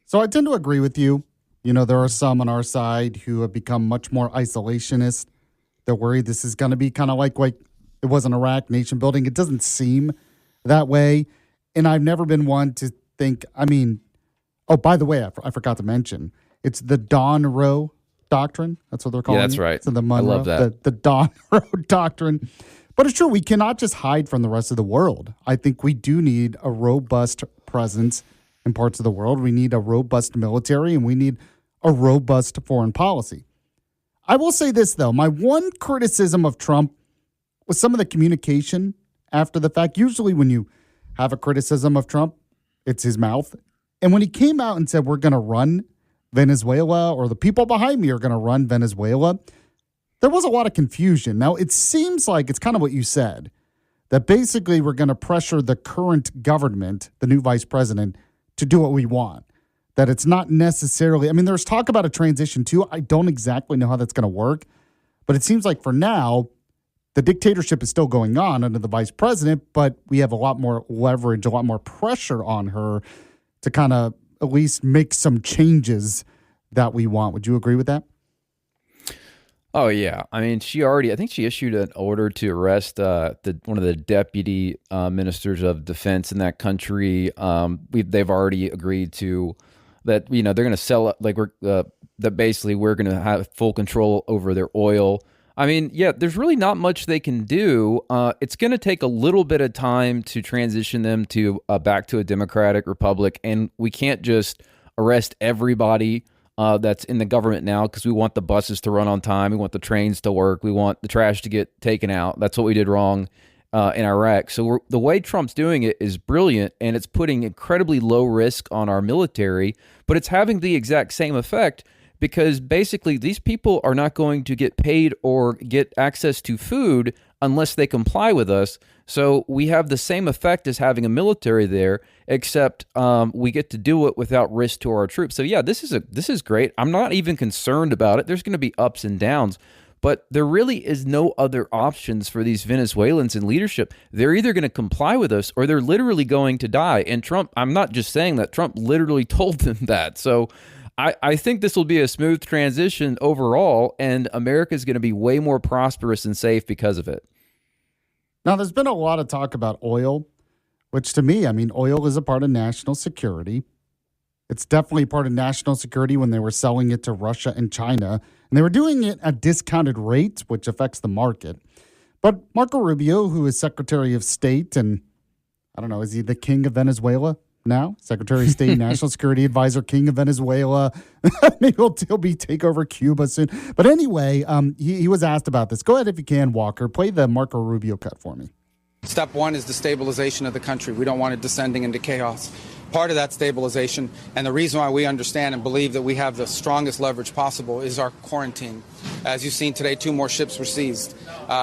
[SPEAKER 1] So I tend to agree with you. You know, there are some on our side who have become much more isolationist. They're worried this is going to be kind of like it was in Iraq, nation building. It doesn't seem that way. And I've never been one to think, oh, by the way, I forgot to mention, it's the Don Roe doctrine. That's what they're calling it.
[SPEAKER 2] Yeah, that's right.
[SPEAKER 1] So the Monroe,
[SPEAKER 2] I love that.
[SPEAKER 1] The Don Roe doctrine. But it's true, we cannot just hide from the rest of the world. I think we do need a robust presence in parts of the world. We need a robust military, and we need a robust foreign policy. I will say this, though. My one criticism of Trump was some of the communication after the fact. Usually when you have a criticism of Trump, it's his mouth. And when he came out and said, we're going to run Venezuela, or the people behind me are going to run Venezuela, there was a lot of confusion. Now, it seems like it's kind of what you said, that basically we're going to pressure the current government, the new vice president, to do what we want. That it's not necessarily, there's talk about a transition too. I don't exactly know how that's going to work, but it seems like for now, the dictatorship is still going on under the vice president, but we have a lot more leverage, a lot more pressure on her to kind of at least make some changes that we want. Would you agree with that?
[SPEAKER 2] Oh, yeah. I think she issued an order to arrest one of the deputy ministers of defense in that country. They've already agreed to that, they're going to sell that basically we're going to have full control over their oil. There's really not much they can do. It's going to take a little bit of time to transition them to back to a democratic republic, and we can't just arrest everybody that's in the government now, because we want the buses to run on time, we want the trains to work, we want the trash to get taken out. That's what we did wrong in Iraq. So the way Trump's doing it is brilliant, and it's putting incredibly low risk on our military, but it's having the exact same effect, because basically these people are not going to get paid or get access to food unless they comply with us. So we have the same effect as having a military there, except we get to do it without risk to our troops. So yeah, this is great. I'm not even concerned about it. There's going to be ups and downs, but there really is no other options for these Venezuelans in leadership. They're either going to comply with us or they're literally going to die. And Trump, I'm not just saying that, Trump literally told them that. So I think this will be a smooth transition overall, and America is going to be way more prosperous and safe because of it.
[SPEAKER 1] Now, there's been a lot of talk about oil, which to me, oil is a part of national security. It's definitely part of national security when they were selling it to Russia and China, and they were doing it at discounted rates, which affects the market. But Marco Rubio, who is Secretary of State, and I don't know, is he the king of Venezuela now? Secretary of State, National Security Advisor, king of Venezuela. Maybe he'll be take over Cuba soon. But anyway, he was asked about this. Go ahead if you can, Walker. Play the Marco Rubio cut for me.
[SPEAKER 17] Step one is the stabilization of the country. We don't want it descending into chaos. Part of that stabilization, and the reason why we understand and believe that we have the strongest leverage possible, is our quarantine. As you've seen today, 2 more ships were seized.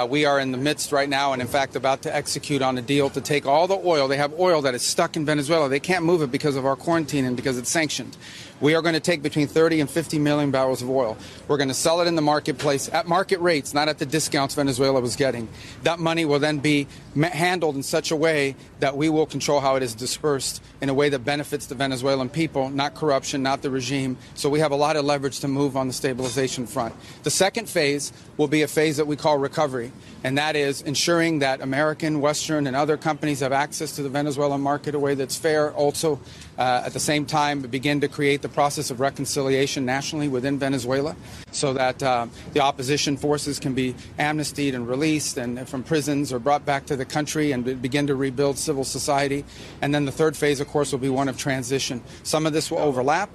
[SPEAKER 17] We are in the midst right now and, in fact, about to execute on a deal to take all the oil. They have oil that is stuck in Venezuela. They can't move it because of our quarantine and because it's sanctioned. We are going to take between 30 and 50 million barrels of oil. We're going to sell it in the marketplace at market rates, not at the discounts Venezuela was getting. That money will then be handled in such a way that we will control how it is dispersed in a way that benefits the Venezuelan people, not corruption, not the regime. So we have a lot of leverage to move on the stabilization front. The second phase will be a phase that we call recovery, and that is ensuring that American, Western, and other companies have access to the Venezuelan market in a way that's fair. Also, at the same time, begin to create the process of reconciliation nationally within Venezuela so that the opposition forces can be amnestied and released and from prisons or brought back to the country and begin to rebuild civil society. And then the third phase, of course, will be one of transition. Some of this will overlap.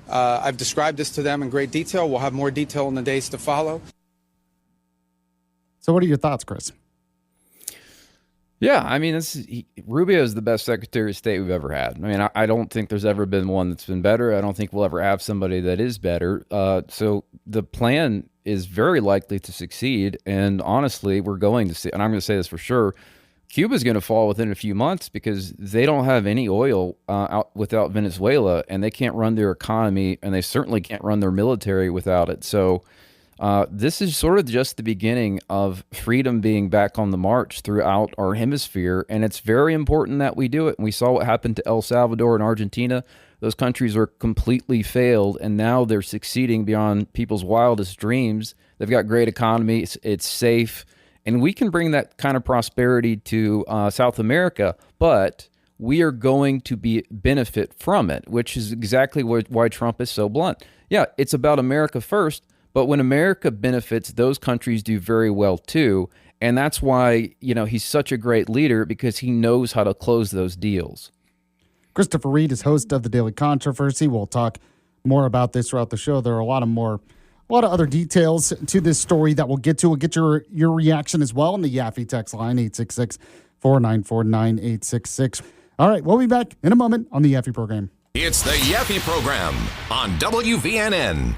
[SPEAKER 17] I've described this to them in great detail. We'll have more detail in the days to follow.
[SPEAKER 1] So what are your thoughts, Chris?
[SPEAKER 2] Yeah, I mean, Rubio is the best Secretary of State we've ever had. I mean, I don't think there's ever been one that's been better. I don't think we'll ever have somebody that is better. So the plan is very likely to succeed. And honestly, we're going to see, and I'm going to say this for sure, Cuba's going to fall within a few months because they don't have any oil out without Venezuela, and they can't run their economy, and they certainly can't run their military without it. So this is sort of just the beginning of freedom being back on the march throughout our hemisphere, and it's very important that we do it. And we saw what happened to El Salvador and Argentina. Those countries were completely failed, and now they're succeeding beyond people's wildest dreams. They've got great economy. It's safe, and we can bring that kind of prosperity to South America, but we are going to benefit from it, which is exactly why Trump is so blunt. Yeah, it's about America first, but when America benefits, those countries do very well too. And that's why, he's such a great leader, because he knows how to close those deals.
[SPEAKER 1] Christopher Reed is host of The Daily Controversy. We'll talk more about this throughout the show. There are a lot of other details to this story that we'll get to. We'll get your reaction as well on the Yaffee text line, 866-494-9866. All right, we'll be back in a moment on the Yaffee program.
[SPEAKER 3] It's the Yaffee program on WVNN.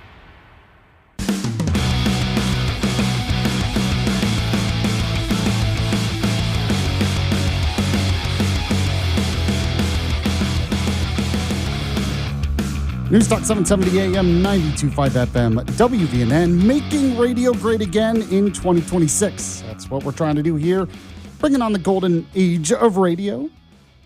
[SPEAKER 1] News Talk 770 AM, 92.5 FM, WVNN, making radio great again in 2026. That's what we're trying to do here, bringing on the golden age of radio.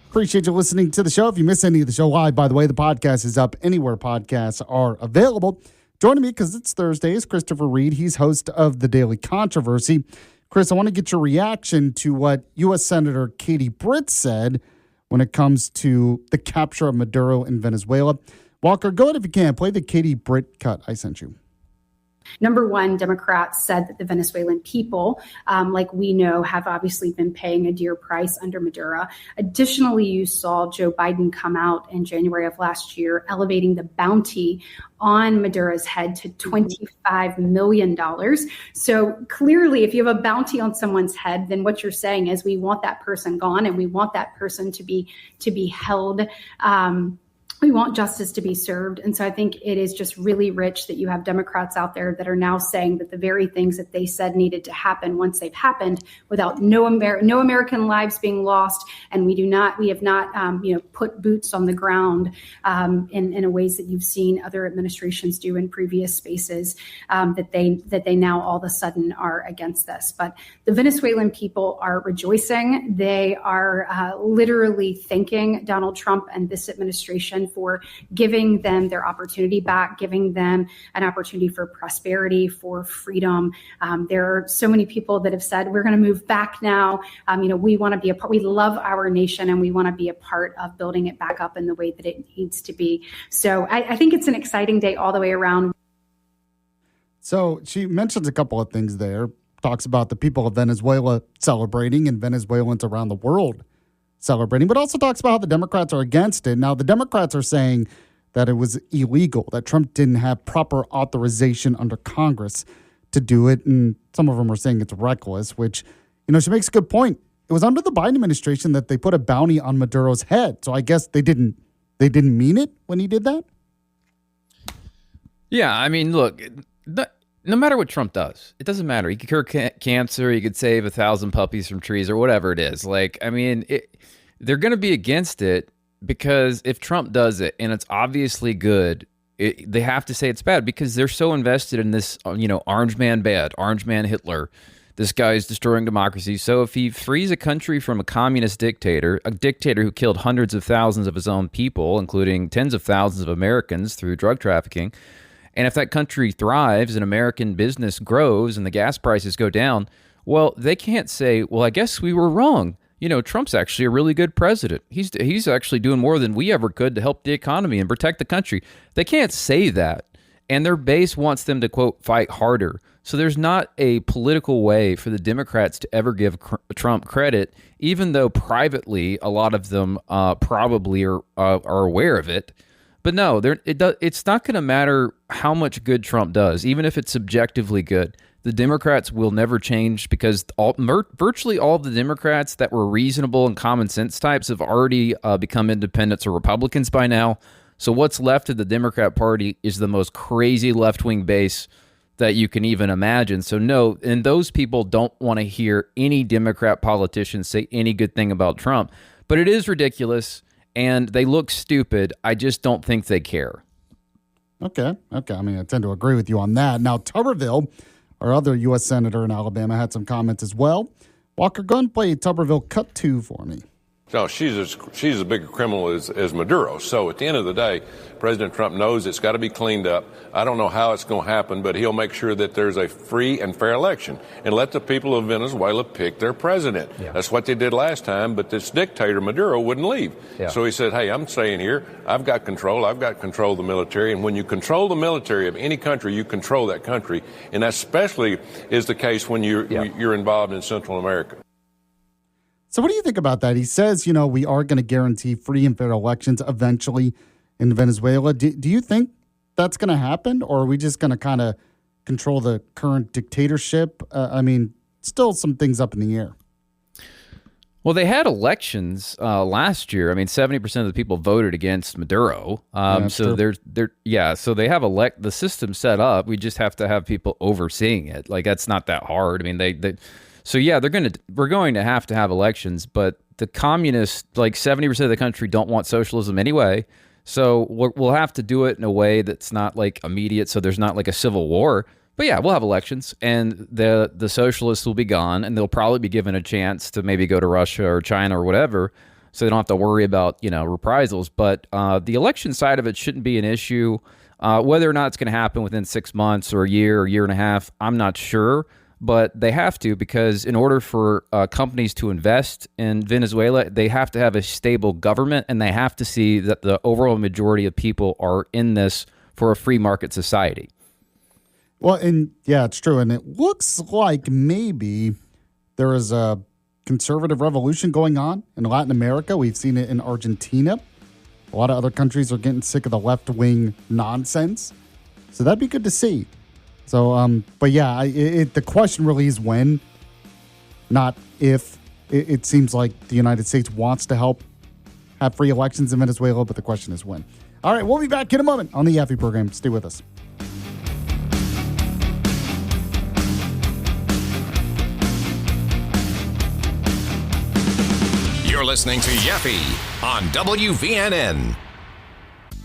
[SPEAKER 1] Appreciate you listening to the show. If you miss any of the show live, by the way, the podcast is up anywhere podcasts are available. Joining me, because it's Thursday, is Christopher Reed. He's host of The Daily Controversy. Chris, I want to get your reaction to what U.S. Senator Katie Britt said when it comes to the capture of Maduro in Venezuela. Walker, go ahead if you can. Play the Katie Britt cut I sent you.
[SPEAKER 18] Number one, Democrats said that the Venezuelan people, like we know, have obviously been paying a dear price under Maduro. Additionally, you saw Joe Biden come out in January of last year, elevating the bounty on Maduro's head to $25 million. So clearly, if you have a bounty on someone's head, then what you're saying is we want that person gone, and we want that person to be held. We want justice to be served. And so I think it is just really rich that you have Democrats out there that are now saying that the very things that they said needed to happen, once they've happened, without no American lives being lost. And we have not put boots on the ground in a ways that you've seen other administrations do in previous spaces, that they now all of a sudden are against this. But the Venezuelan people are rejoicing. They are literally thanking Donald Trump and this administration for giving them their opportunity back, giving them an opportunity for prosperity, for freedom. There are so many people that have said, we're going to move back now. We want to be a part. We love our nation, and we want to be a part of building it back up in the way that it needs to be. So I think it's an exciting day all the way around.
[SPEAKER 1] So she mentions a couple of things there, talks about the people of Venezuela celebrating and Venezuelans around the world celebrating, but also talks about how the Democrats are against it. Now, the Democrats are saying that it was illegal, that Trump didn't have proper authorization under Congress to do it, and some of them are saying it's reckless, which, she makes a good point. It was under the Biden administration that they put a bounty on Maduro's head, so I guess they didn't mean it when he did that?
[SPEAKER 2] Yeah, I mean, look, no matter what Trump does, it doesn't matter. He could cure cancer, he could save 1,000 puppies from trees, or whatever it is. They're going to be against it because if Trump does it and it's obviously good, they have to say it's bad because they're so invested in this, orange man bad, orange man Hitler. This guy is destroying democracy. So if he frees a country from a communist dictator, a dictator who killed hundreds of thousands of his own people, including tens of thousands of Americans through drug trafficking, and if that country thrives and American business grows and the gas prices go down, well, they can't say, well, I guess we were wrong. Trump's actually a really good president. He's actually doing more than we ever could to help the economy and protect the country. They can't say that. And their base wants them to, quote, fight harder. So there's not a political way for the Democrats to ever give Trump credit, even though privately a lot of them probably are aware of it. But no, it's not going to matter how much good Trump does, even if it's subjectively good. the Democrats will never change because virtually all of the Democrats that were reasonable and common sense types have already become independents or Republicans by now. So what's left of the Democrat Party is the most crazy left-wing base that you can even imagine. So no, and those people don't want to hear any Democrat politicians say any good thing about Trump. But it is ridiculous, and they look stupid. I just don't think they care.
[SPEAKER 1] Okay. I mean, I tend to agree with you on that. Now, Tuberville, our other U.S. Senator in Alabama, had some comments as well. Walker, go and play Tuberville Cut 2 for me.
[SPEAKER 7] No, she's as big a criminal as Maduro. So at the end of the day, President Trump knows it's got to be cleaned up. I don't know how it's going to happen, but he'll make sure that there's a free and fair election and let the people of Venezuela pick their president. Yeah. That's what they did last time, but this dictator, Maduro, wouldn't leave. Yeah. So he said, hey, I'm staying here. I've got control. I've got control of the military. And when you control the military of any country, you control that country. And that especially is the case when you're involved in Central America.
[SPEAKER 1] So what do you think about that? He says, we are going to guarantee free and fair elections eventually in Venezuela. Do you think that's going to happen, or are we just going to kind of control the current dictatorship? I mean, still some things up in the air.
[SPEAKER 2] Well, they had elections last year. I mean, 70% of the people voted against Maduro. So so they have the system set up. We just have to have people overseeing it. Like, that's not that hard. I mean, So yeah, we're going to have elections, but the communists, like 70% of the country, don't want socialism anyway. So we'll have to do it in a way that's not like immediate, so there's not like a civil war. But yeah, we'll have elections, and the socialists will be gone, and they'll probably be given a chance to maybe go to Russia or China or whatever, so they don't have to worry about reprisals. But the election side of it shouldn't be an issue. Whether or not it's going to happen within 6 months or a year and a half, I'm not sure. But they have to, because in order for companies to invest in Venezuela, they have to have a stable government, and they have to see that the overall majority of people are in this for a free market society.
[SPEAKER 1] Well, and yeah, it's true. And it looks like maybe there is a conservative revolution going on in Latin America. We've seen it in Argentina. A lot of other countries are getting sick of the left-wing nonsense. So that'd be good to see. So, but yeah, the question really is when, not if. It seems like the United States wants to help have free elections in Venezuela, but the question is when. All right, we'll be back in a moment on the Yaffee program. Stay with us.
[SPEAKER 3] You're listening to Yaffee on WVNN.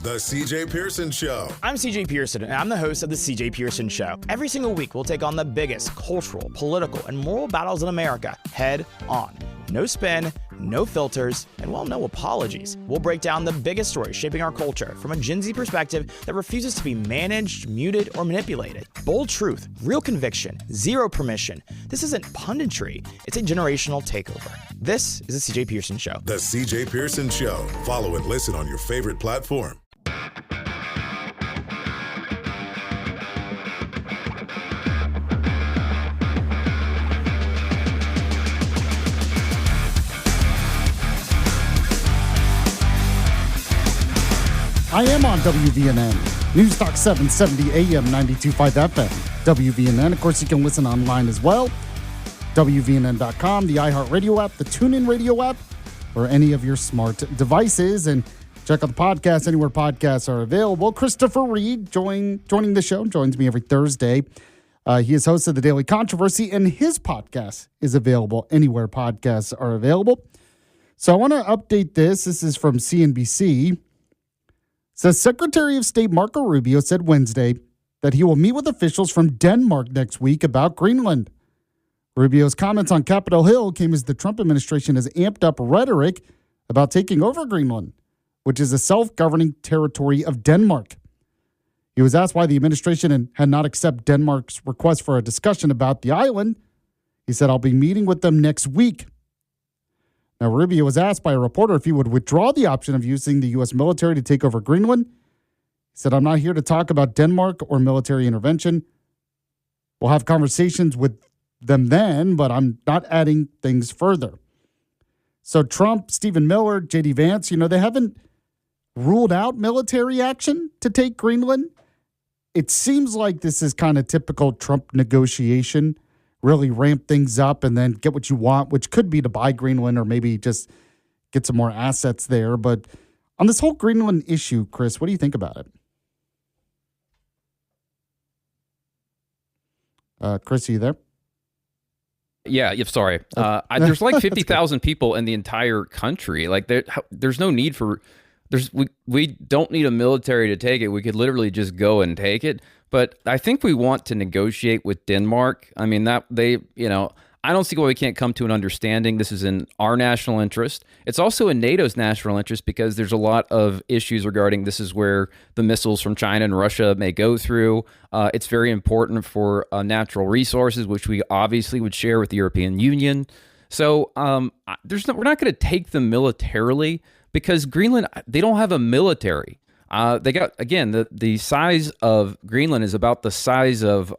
[SPEAKER 19] The CJ Pearson Show.
[SPEAKER 20] I'm CJ Pearson, and I'm the host of The CJ Pearson Show. Every single week, we'll take on the biggest cultural, political, and moral battles in America head on. No spin, no filters, and no apologies. We'll break down the biggest stories shaping our culture from a Gen Z perspective that refuses to be managed, muted, or manipulated. Bold truth, real conviction, zero permission. This isn't punditry, it's a generational takeover. This is The CJ Pearson Show.
[SPEAKER 19] The CJ Pearson Show. Follow and listen on your favorite platform.
[SPEAKER 1] I am on WVNN, News Talk 770 AM 92.5 FM, WVNN. Of course, you can listen online as well, WVNN.com, the iHeartRadio app, the TuneIn Radio app, or any of your smart devices. And check out the podcast anywhere podcasts are available. Christopher Reed joining the show, joins me every Thursday. He is host of The Daily Controversy, and his podcast is available anywhere podcasts are available. So I want to update this. This is from CNBC. Says Secretary of State Marco Rubio said Wednesday that he will meet with officials from Denmark next week about Greenland. Rubio's comments on Capitol Hill came as the Trump administration has amped up rhetoric about taking over Greenland, which is a self-governing territory of Denmark. He was asked why the administration had not accepted Denmark's request for a discussion about the island. He said, I'll be meeting with them next week. Now, Rubio was asked by a reporter if he would withdraw the option of using the U.S. military to take over Greenland. He said, I'm not here to talk about Denmark or military intervention. We'll have conversations with them then, but I'm not adding things further. So Trump, Stephen Miller, J.D. Vance, they haven't ruled out military action to take Greenland. it seems like this is kind of typical Trump negotiation, really ramp things up and then get what you want, which could be to buy Greenland or maybe just get some more assets there. But on this whole Greenland issue, Chris, what do you think about it? Chris, are you there?
[SPEAKER 2] Yeah, sorry. There's like 50,000 people in the entire country. Like there's no need for we don't need a military to take it. We could literally just go and take it. But I think we want to negotiate with Denmark. I mean, I don't see why we can't come to an understanding. This is in our national interest. It's also in NATO's national interest because there's a lot of issues regarding this is where the missiles from China and Russia may go through. It's very important for natural resources, which we obviously would share with the European Union. So we're not going to take them militarily because Greenland, they don't have a military. They got, again, the size of Greenland is about the size of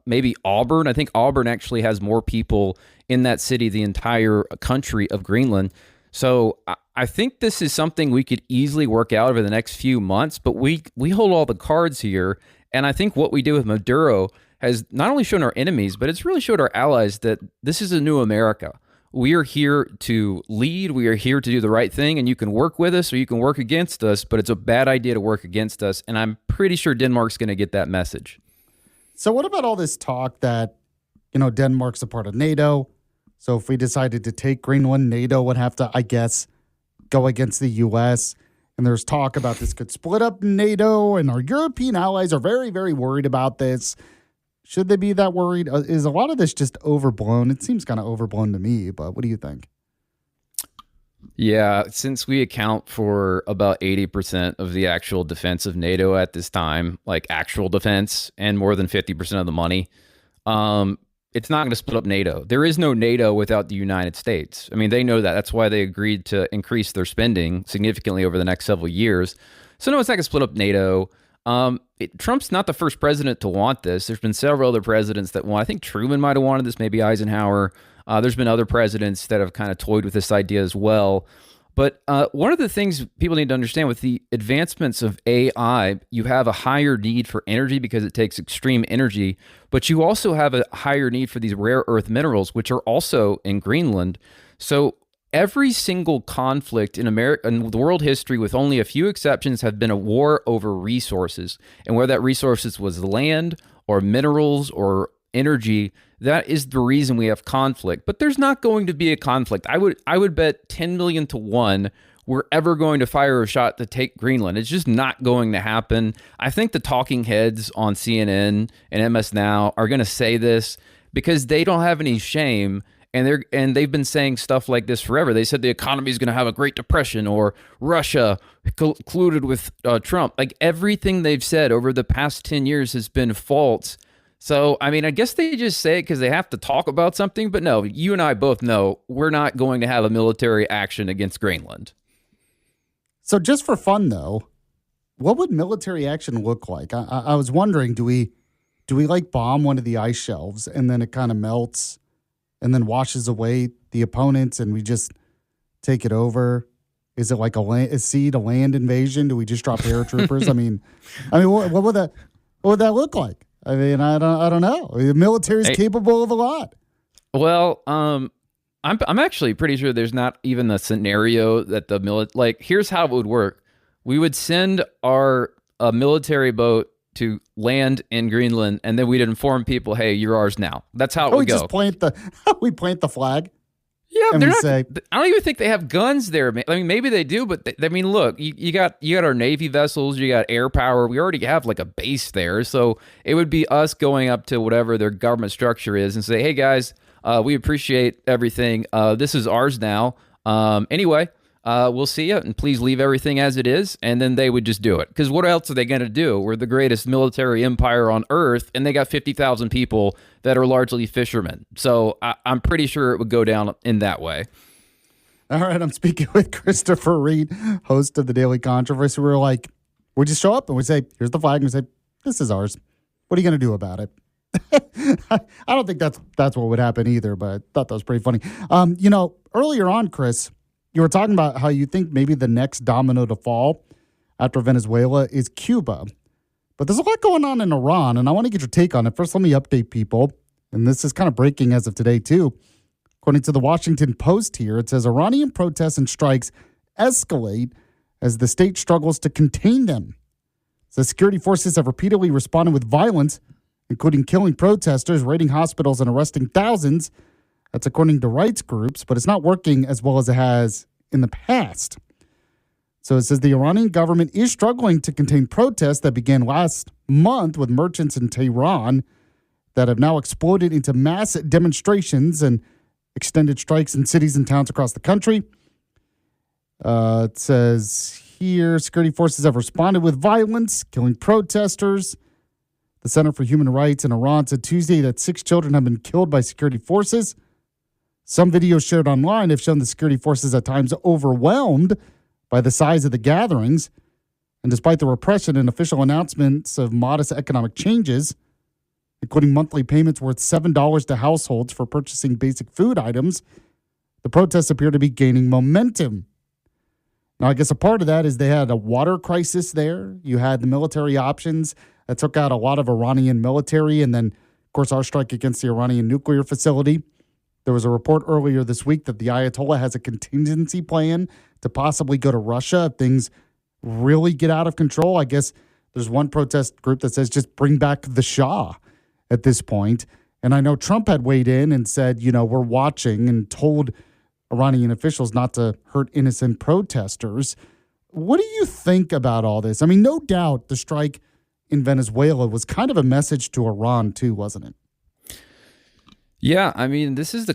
[SPEAKER 2] maybe Auburn. I think Auburn actually has more people in that city, the entire country of Greenland. So I think this is something we could easily work out over the next few months, but we hold all the cards here. And I think what we do with Maduro has not only shown our enemies, but it's really showed our allies that this is a new America. We are here to lead. We are here to do the right thing, and you can work with us or you can work against us, but it's a bad idea to work against us, and I'm pretty sure Denmark's going to get that message.
[SPEAKER 1] So what about all this talk that, Denmark's a part of NATO, so if we decided to take Greenland, NATO would have to, I guess, go against the U.S., and there's talk about this could split up NATO, and our European allies are very, very worried about this. Should they be that worried? Is a lot of this just overblown? It seems kind of overblown to me, but what do you think?
[SPEAKER 2] Yeah, since we account for about 80% of the actual defense of NATO at this time, like actual defense, and more than 50% of the money, it's not going to split up NATO. There is no NATO without the United States. I mean, they know that. That's why they agreed to increase their spending significantly over the next several years. So no, it's not going to split up NATO. Trump's not the first president to want this. There's been several other presidents that want. I think Truman might have wanted this, maybe Eisenhower. There's been other presidents that have kind of toyed with this idea as well. But one of the things people need to understand with the advancements of AI, you have a higher need for energy because it takes extreme energy, but you also have a higher need for these rare earth minerals, which are also in Greenland. So every single conflict in America and the world history, with only a few exceptions, have been a war over resources. And where that resources was land or minerals or energy, that is the reason we have conflict. But there's not going to be a conflict. I would bet 10 million to 1 we're ever going to fire a shot to take Greenland. It's just not going to happen. I think the talking heads on CNN and MS Now are going to say this because they don't have any shame. And they've been saying stuff like this forever. They said the economy is going to have a Great Depression, or Russia colluded with Trump. Like everything they've said over the past 10 years has been false. So, I mean, I guess they just say it because they have to talk about something. But no, you and I both know we're not going to have a military action against Greenland.
[SPEAKER 1] So just for fun, though, what would military action look like? I was wondering, do we like bomb one of the ice shelves and then it kind of melts and then washes away the opponents and we just take it over? Is it like a sea to land invasion? Do we just drop paratroopers? I mean, what would that look like? I mean, I don't know. The military is capable of a lot.
[SPEAKER 2] Well, I'm actually pretty sure there's not even a scenario that the like. Here's how it would work: we would send our military boat to land in Greenland, and then we'd inform people, "Hey, you're ours now." That's how it would go.
[SPEAKER 1] We plant the flag.
[SPEAKER 2] Yeah, they're not, I don't even think they have guns there. I mean, maybe they do, but I mean, look, you got our Navy vessels, you got air power. We already have like a base there, so it would be us going up to whatever their government structure is and say, "Hey guys, we appreciate everything. This is ours now. Anyway, we'll see you, and please leave everything as it is." And then they would just do it. Because what else are they going to do? We're the greatest military empire on earth, and they got 50,000 people that are largely fishermen. So I'm pretty sure it would go down in that way.
[SPEAKER 1] All right, I'm speaking with Christopher Reed, host of the Daily Controversy. We just show up and we say, "Here's the flag," and we say, "This is ours. What are you going to do about it?" I don't think that's what would happen either, but I thought that was pretty funny. Earlier on, Chris, you were talking about how you think maybe the next domino to fall after Venezuela is Cuba. But there's a lot going on in Iran, and I want to get your take on it. First, let me update people. And this is kind of breaking as of today, too. According to the Washington Post here, it says Iranian protests and strikes escalate as the state struggles to contain them. The security forces have repeatedly responded with violence, including killing protesters, raiding hospitals, and arresting thousands. That's according to rights groups, but it's not working as well as it has in the past. So it says the Iranian government is struggling to contain protests that began last month with merchants in Tehran that have now exploded into mass demonstrations and extended strikes in cities and towns across the country. It says here, security forces have responded with violence, killing protesters. The Center for Human Rights in Iran said Tuesday that 6 children have been killed by security forces. Some videos shared online have shown the security forces at times overwhelmed by the size of the gatherings. And despite the repression and official announcements of modest economic changes, including monthly payments worth $7 to households for purchasing basic food items, the protests appear to be gaining momentum. Now, I guess a part of that is they had a water crisis there. You had the military options that took out a lot of Iranian military, and then, of course, our strike against the Iranian nuclear facility. There was a report earlier this week that the Ayatollah has a contingency plan to possibly go to Russia if things really get out of control. I guess there's one protest group that says just bring back the Shah at this point. And I know Trump had weighed in and said, we're watching, and told Iranian officials not to hurt innocent protesters. What do you think about all this? I mean, no doubt the strike in Venezuela was kind of a message to Iran too, wasn't it?
[SPEAKER 2] Yeah, I mean, this is the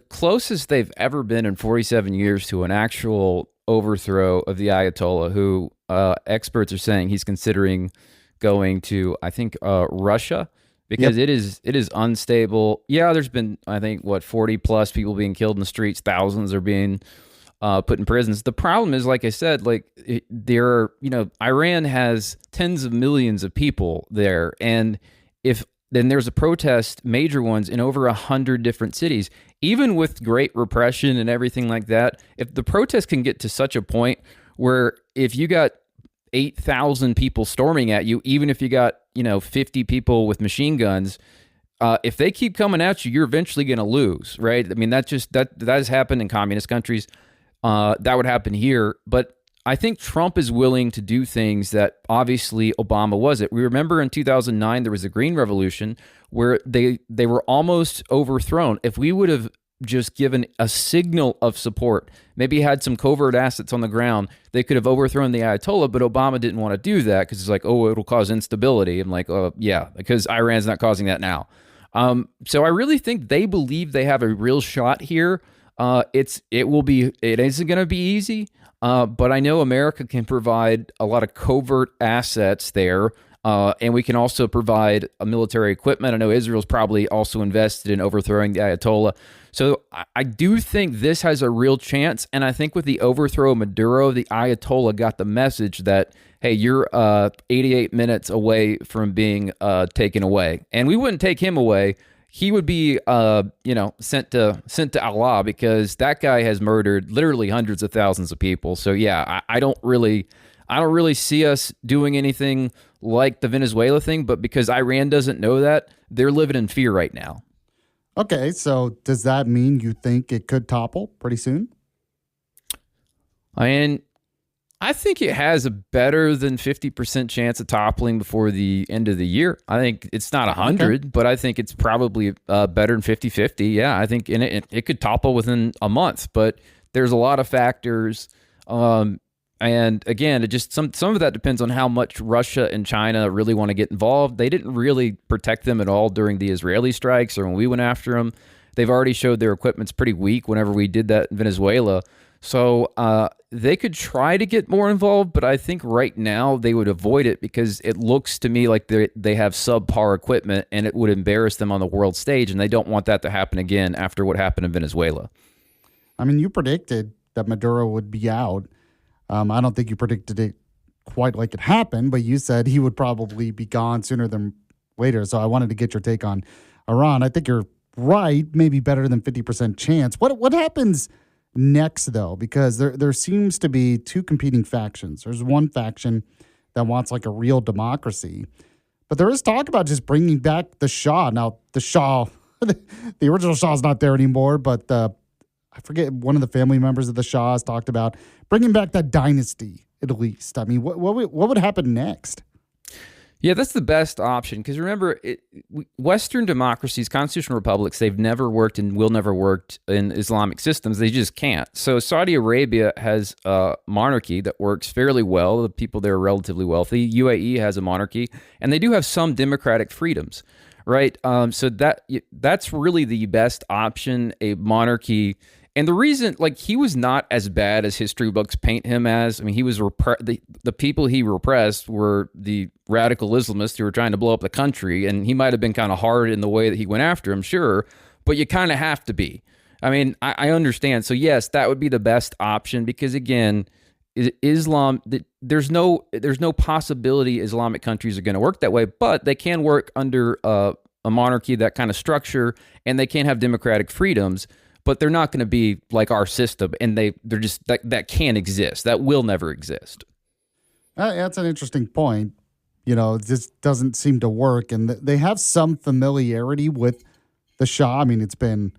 [SPEAKER 2] closest they've ever been in 47 years to an actual overthrow of the Ayatollah, who experts are saying he's considering going to, I think, Russia, because it is unstable. Yeah, there's been, I think, 40 plus people being killed in the streets. Thousands are being put in prisons. The problem is, like I said, Iran has tens of millions of people there, and then there's a protest, major ones, in over 100 different cities. Even with great repression and everything like that, if the protest can get to such a point where if you got 8,000 people storming at you, even if you got 50 people with machine guns, if they keep coming at you, you're eventually going to lose, right? I mean, that has happened in communist countries. That would happen here, but I think Trump is willing to do things that obviously Obama wasn't. We remember in 2009, there was a Green Revolution where they were almost overthrown. If we would have just given a signal of support, maybe had some covert assets on the ground, they could have overthrown the Ayatollah, but Obama didn't want to do that because it's like, oh, it'll cause instability. I'm like, oh, yeah, because Iran's not causing that now. So I really think they believe they have a real shot here. It isn't going to be easy. But I know America can provide a lot of covert assets there, and we can also provide a military equipment. I know Israel's probably also invested in overthrowing the Ayatollah. So I do think this has a real chance, and I think with the overthrow of Maduro, the Ayatollah got the message that, hey, you're 88 minutes away from being taken away. And we wouldn't take him away. He would be, sent to Allah, because that guy has murdered literally hundreds of thousands of people. So yeah, I don't really see us doing anything like the Venezuela thing. But because Iran doesn't know that, they're living in fear right now.
[SPEAKER 1] Okay, so does that mean you think it could topple pretty soon?
[SPEAKER 2] I think it has a better than 50% chance of toppling before the end of the year. I think it's not 100, but I think it's probably better than 50-50. Yeah, I think it could topple within a month, but there's a lot of factors. And again, it just some of that depends on how much Russia and China really want to get involved. They didn't really protect them at all during the Israeli strikes or when we went after them. They've already showed their equipment's pretty weak whenever we did that in Venezuela. So they could try to get more involved, but I think right now they would avoid it because it looks to me like they have subpar equipment and it would embarrass them on the world stage, and they don't want that to happen again after what happened in Venezuela.
[SPEAKER 1] I mean, you predicted that Maduro would be out. I don't think you predicted it quite like it happened, but you said he would probably be gone sooner than later. So I wanted to get your take on Iran. I think you're right, maybe better than 50% chance. What happens next, though? Because there seems to be two competing factions. There's one faction that wants like a real democracy. But there is talk about just bringing back the Shah. Now, the Shah, the original Shah is not there anymore, but I forget, one of the family members of the Shah has talked about bringing back that dynasty at least. I mean, what would happen next?
[SPEAKER 2] Yeah, that's the best option because remember, Western democracies, constitutional republics, they've never worked and will never work in Islamic systems. They just can't. So Saudi Arabia has a monarchy that works fairly well. The people there are relatively wealthy. UAE has a monarchy, and they do have some democratic freedoms, right? So that's really the best option, a monarchy. And the reason, like, he was not as bad as history books paint him as. I mean, he was the people he repressed were the radical Islamists who were trying to blow up the country, and he might have been kind of hard in the way that he went after him, sure, but you kind of have to be. I mean, I understand. So yes, that would be the best option because again, Islam, there's no possibility Islamic countries are going to work that way, but they can work under a monarchy, that kind of structure, and they can have democratic freedoms. But they're not going to be like our system, and they're just that can't exist. That will never exist.
[SPEAKER 1] That's an interesting point. You know, this doesn't seem to work, and they have some familiarity with the Shah. I mean, it's been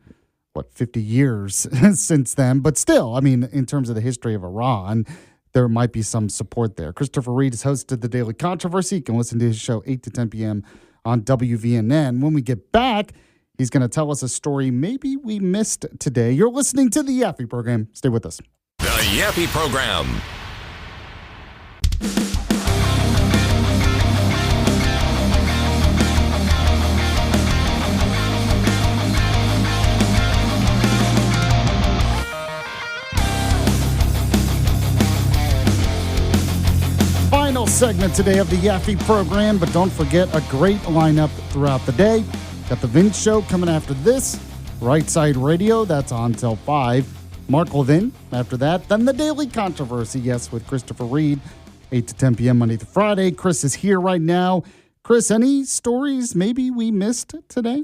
[SPEAKER 1] 50 years since then, but still, I mean, in terms of the history of Iran, there might be some support there. Christopher Reed is host of the Daily Controversy. You can listen to his show 8 to 10 p.m. on WVNN. When we get back, he's going to tell us a story maybe we missed today. You're listening to the Yaffee program. Stay with us.
[SPEAKER 3] The Yaffee program.
[SPEAKER 1] Final segment today of the Yaffee program, but don't forget a great lineup throughout the day. Got the Vince Show coming after this. Right Side Radio, that's on till 5. Mark Levin after that. Then the Daily Controversy, yes, with Christopher Reed, 8 to 10 p.m. Monday to Friday. Chris is here right now. Chris, any stories maybe we missed today?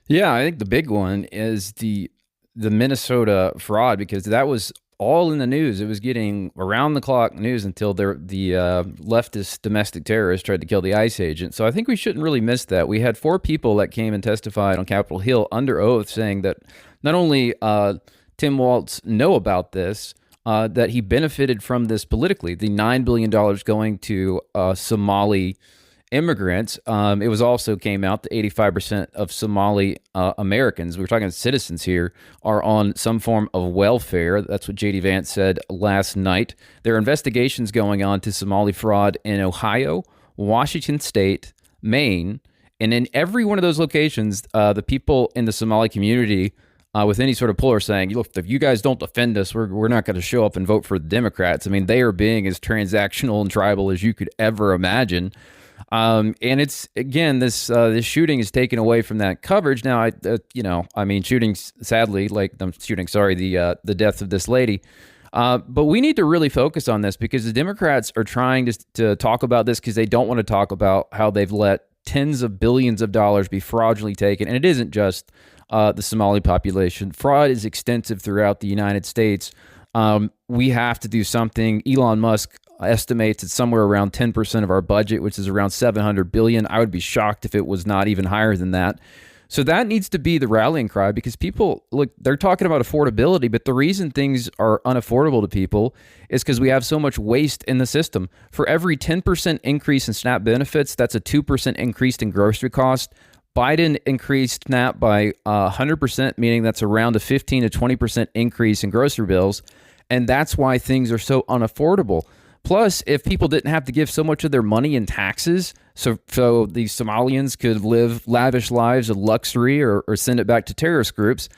[SPEAKER 2] Yeah, I think the big one is the Minnesota fraud because that was all in the news. It was getting around-the-clock news until the leftist domestic terrorists tried to kill the ICE agent. So I think we shouldn't really miss that. We had 4 people that came and testified on Capitol Hill under oath saying that not only Tim Walz know about this, that he benefited from this politically, the $9 billion going to Somali immigrants. It was also came out that 85% of Somali Americans, we're talking citizens here, are on some form of welfare. That's what J.D. Vance said last night. There are investigations going on to Somali fraud in Ohio, Washington State, Maine, and in every one of those locations, the people in the Somali community with any sort of pull are saying, look, if you guys don't defend us, we're not going to show up and vote for the Democrats. I mean, they are being as transactional and tribal as you could ever imagine. And it's, again, this shooting is taken away from that coverage. Now, shootings, sadly, the death of this lady. But we need to really focus on this because the Democrats are trying to talk about this because they don't want to talk about how they've let tens of billions of dollars be fraudulently taken. And it isn't just the Somali population. Fraud is extensive throughout the United States. We have to do something. Elon Musk estimates it's somewhere around 10% of our budget, which is around $700 billion. I would be shocked if it was not even higher than that. So that needs to be the rallying cry because people, look, they're talking about affordability, but the reason things are unaffordable to people is because we have so much waste in the system. For every 10% increase in SNAP benefits, that's a 2% increase in grocery cost. Biden increased SNAP by 100%, meaning that's around a 15 to 20% increase in grocery bills. And that's why things are so unaffordable. Plus, if people didn't have to give so much of their money in taxes, so the Somalians could live lavish lives of luxury or send it back to terrorist groups,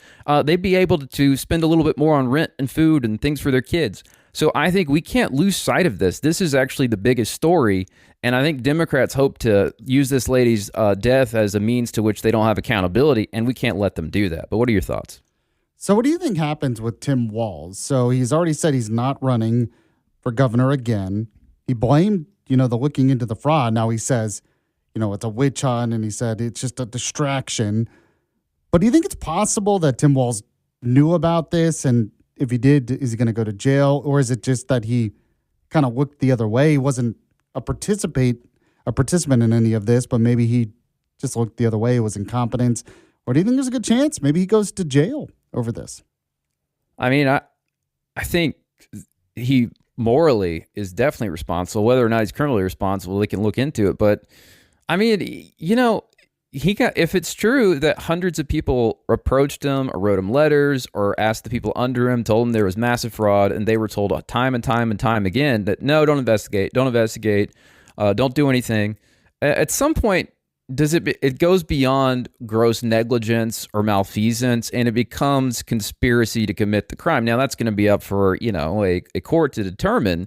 [SPEAKER 2] they'd be able to spend a little bit more on rent and food and things for their kids. So I think we can't lose sight of this. This is actually the biggest story. And I think Democrats hope to use this lady's death as a means to which they don't have accountability, and we can't let them do that. But what are your thoughts?
[SPEAKER 1] So what do you think happens with Tim Walz? So he's already said he's not running for governor again. He blamed, the looking into the fraud. Now he says, it's a witch hunt, and he said it's just a distraction. But do you think it's possible that Tim Walz knew about this? And if he did, is he going to go to jail? Or is it just that he kind of looked the other way. He wasn't a participant in any of this, but maybe he just looked the other way. It was incompetence. Or do you think there's a good chance maybe he goes to jail over this?
[SPEAKER 2] I mean, I think he morally is definitely responsible. Whether or not he's criminally responsible, they can look into it. But I mean, if it's true that hundreds of people approached him or wrote him letters or asked the people under him, told him there was massive fraud, and they were told time and time and time again that no, don't investigate, don't do anything. At some point, it goes beyond gross negligence or malfeasance, and it becomes conspiracy to commit the crime. Now, that's going to be up for a court to determine,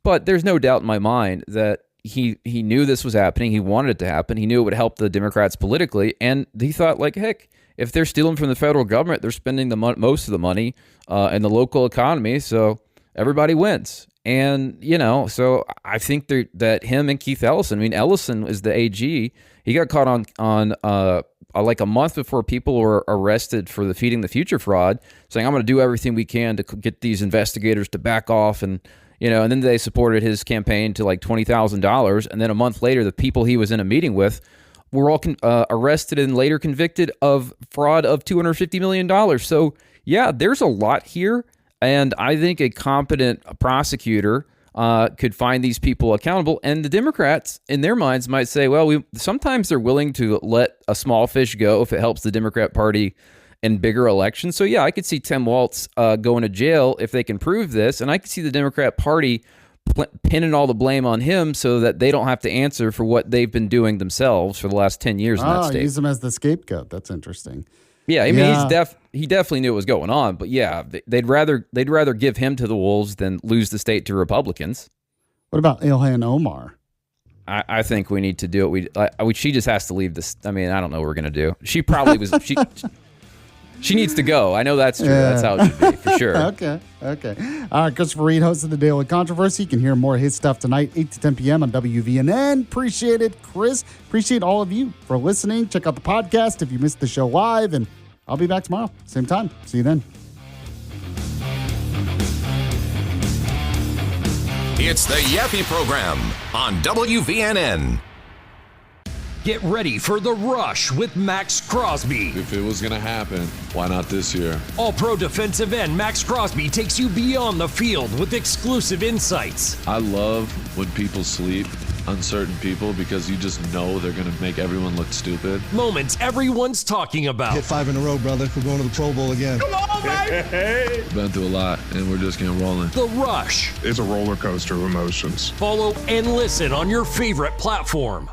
[SPEAKER 2] but there's no doubt in my mind that he knew this was happening. He wanted it to happen. He knew it would help the Democrats politically, and he thought, like, heck, if they're stealing from the federal government, they're spending most of the money in the local economy, so everybody wins. And, so I think that him and Keith Ellison, Ellison is the AG. He got caught on like a month before people were arrested for the Feeding the Future fraud, saying, I'm going to do everything we can to get these investigators to back off. And then they supported his campaign to like $20,000. And then a month later, the people he was in a meeting with were all arrested and later convicted of fraud of $250 million. So, yeah, there's a lot here. And I think a competent prosecutor could find these people accountable. And the Democrats, in their minds, might say, well, sometimes they're willing to let a small fish go if it helps the Democrat Party in bigger elections. So, yeah, I could see Tim Walz going to jail if they can prove this. And I could see the Democrat Party pinning all the blame on him so that they don't have to answer for what they've been doing themselves for the last 10 years in that state.
[SPEAKER 1] Use him as the scapegoat. That's interesting.
[SPEAKER 2] Yeah, he definitely knew what was going on, but yeah, they'd rather give him to the wolves than lose the state to Republicans.
[SPEAKER 1] What about Ilhan Omar?
[SPEAKER 2] I think we need to do it. She just has to leave this. I mean, I don't know what we're gonna do. She probably was. She needs to go. I know that's true. Yeah. That's how it should be for sure.
[SPEAKER 1] Okay. Christopher Reed, host of the Daily Controversy. You can hear more of his stuff tonight, 8 to 10 p.m. on WVNN. Appreciate it, Chris. Appreciate all of you for listening. Check out the podcast if you missed the show live, and I'll be back tomorrow, same time. See you then.
[SPEAKER 3] It's the Yaffee Program on WVNN.
[SPEAKER 21] Get ready for The Rush with Max Crosby.
[SPEAKER 22] If it was going to happen, why not this year?
[SPEAKER 21] All-pro defensive end Max Crosby takes you beyond the field with exclusive insights.
[SPEAKER 22] I love when people sleep, uncertain people, because you just know they're going to make everyone look stupid.
[SPEAKER 21] Moments everyone's talking about.
[SPEAKER 23] Hit 5 in a row, brother. We're going to the Pro Bowl again.
[SPEAKER 21] Come on, baby!
[SPEAKER 22] Been through a lot, and we're just getting rolling.
[SPEAKER 21] The Rush.
[SPEAKER 24] It's a roller coaster of emotions.
[SPEAKER 21] Follow and listen on your favorite platform.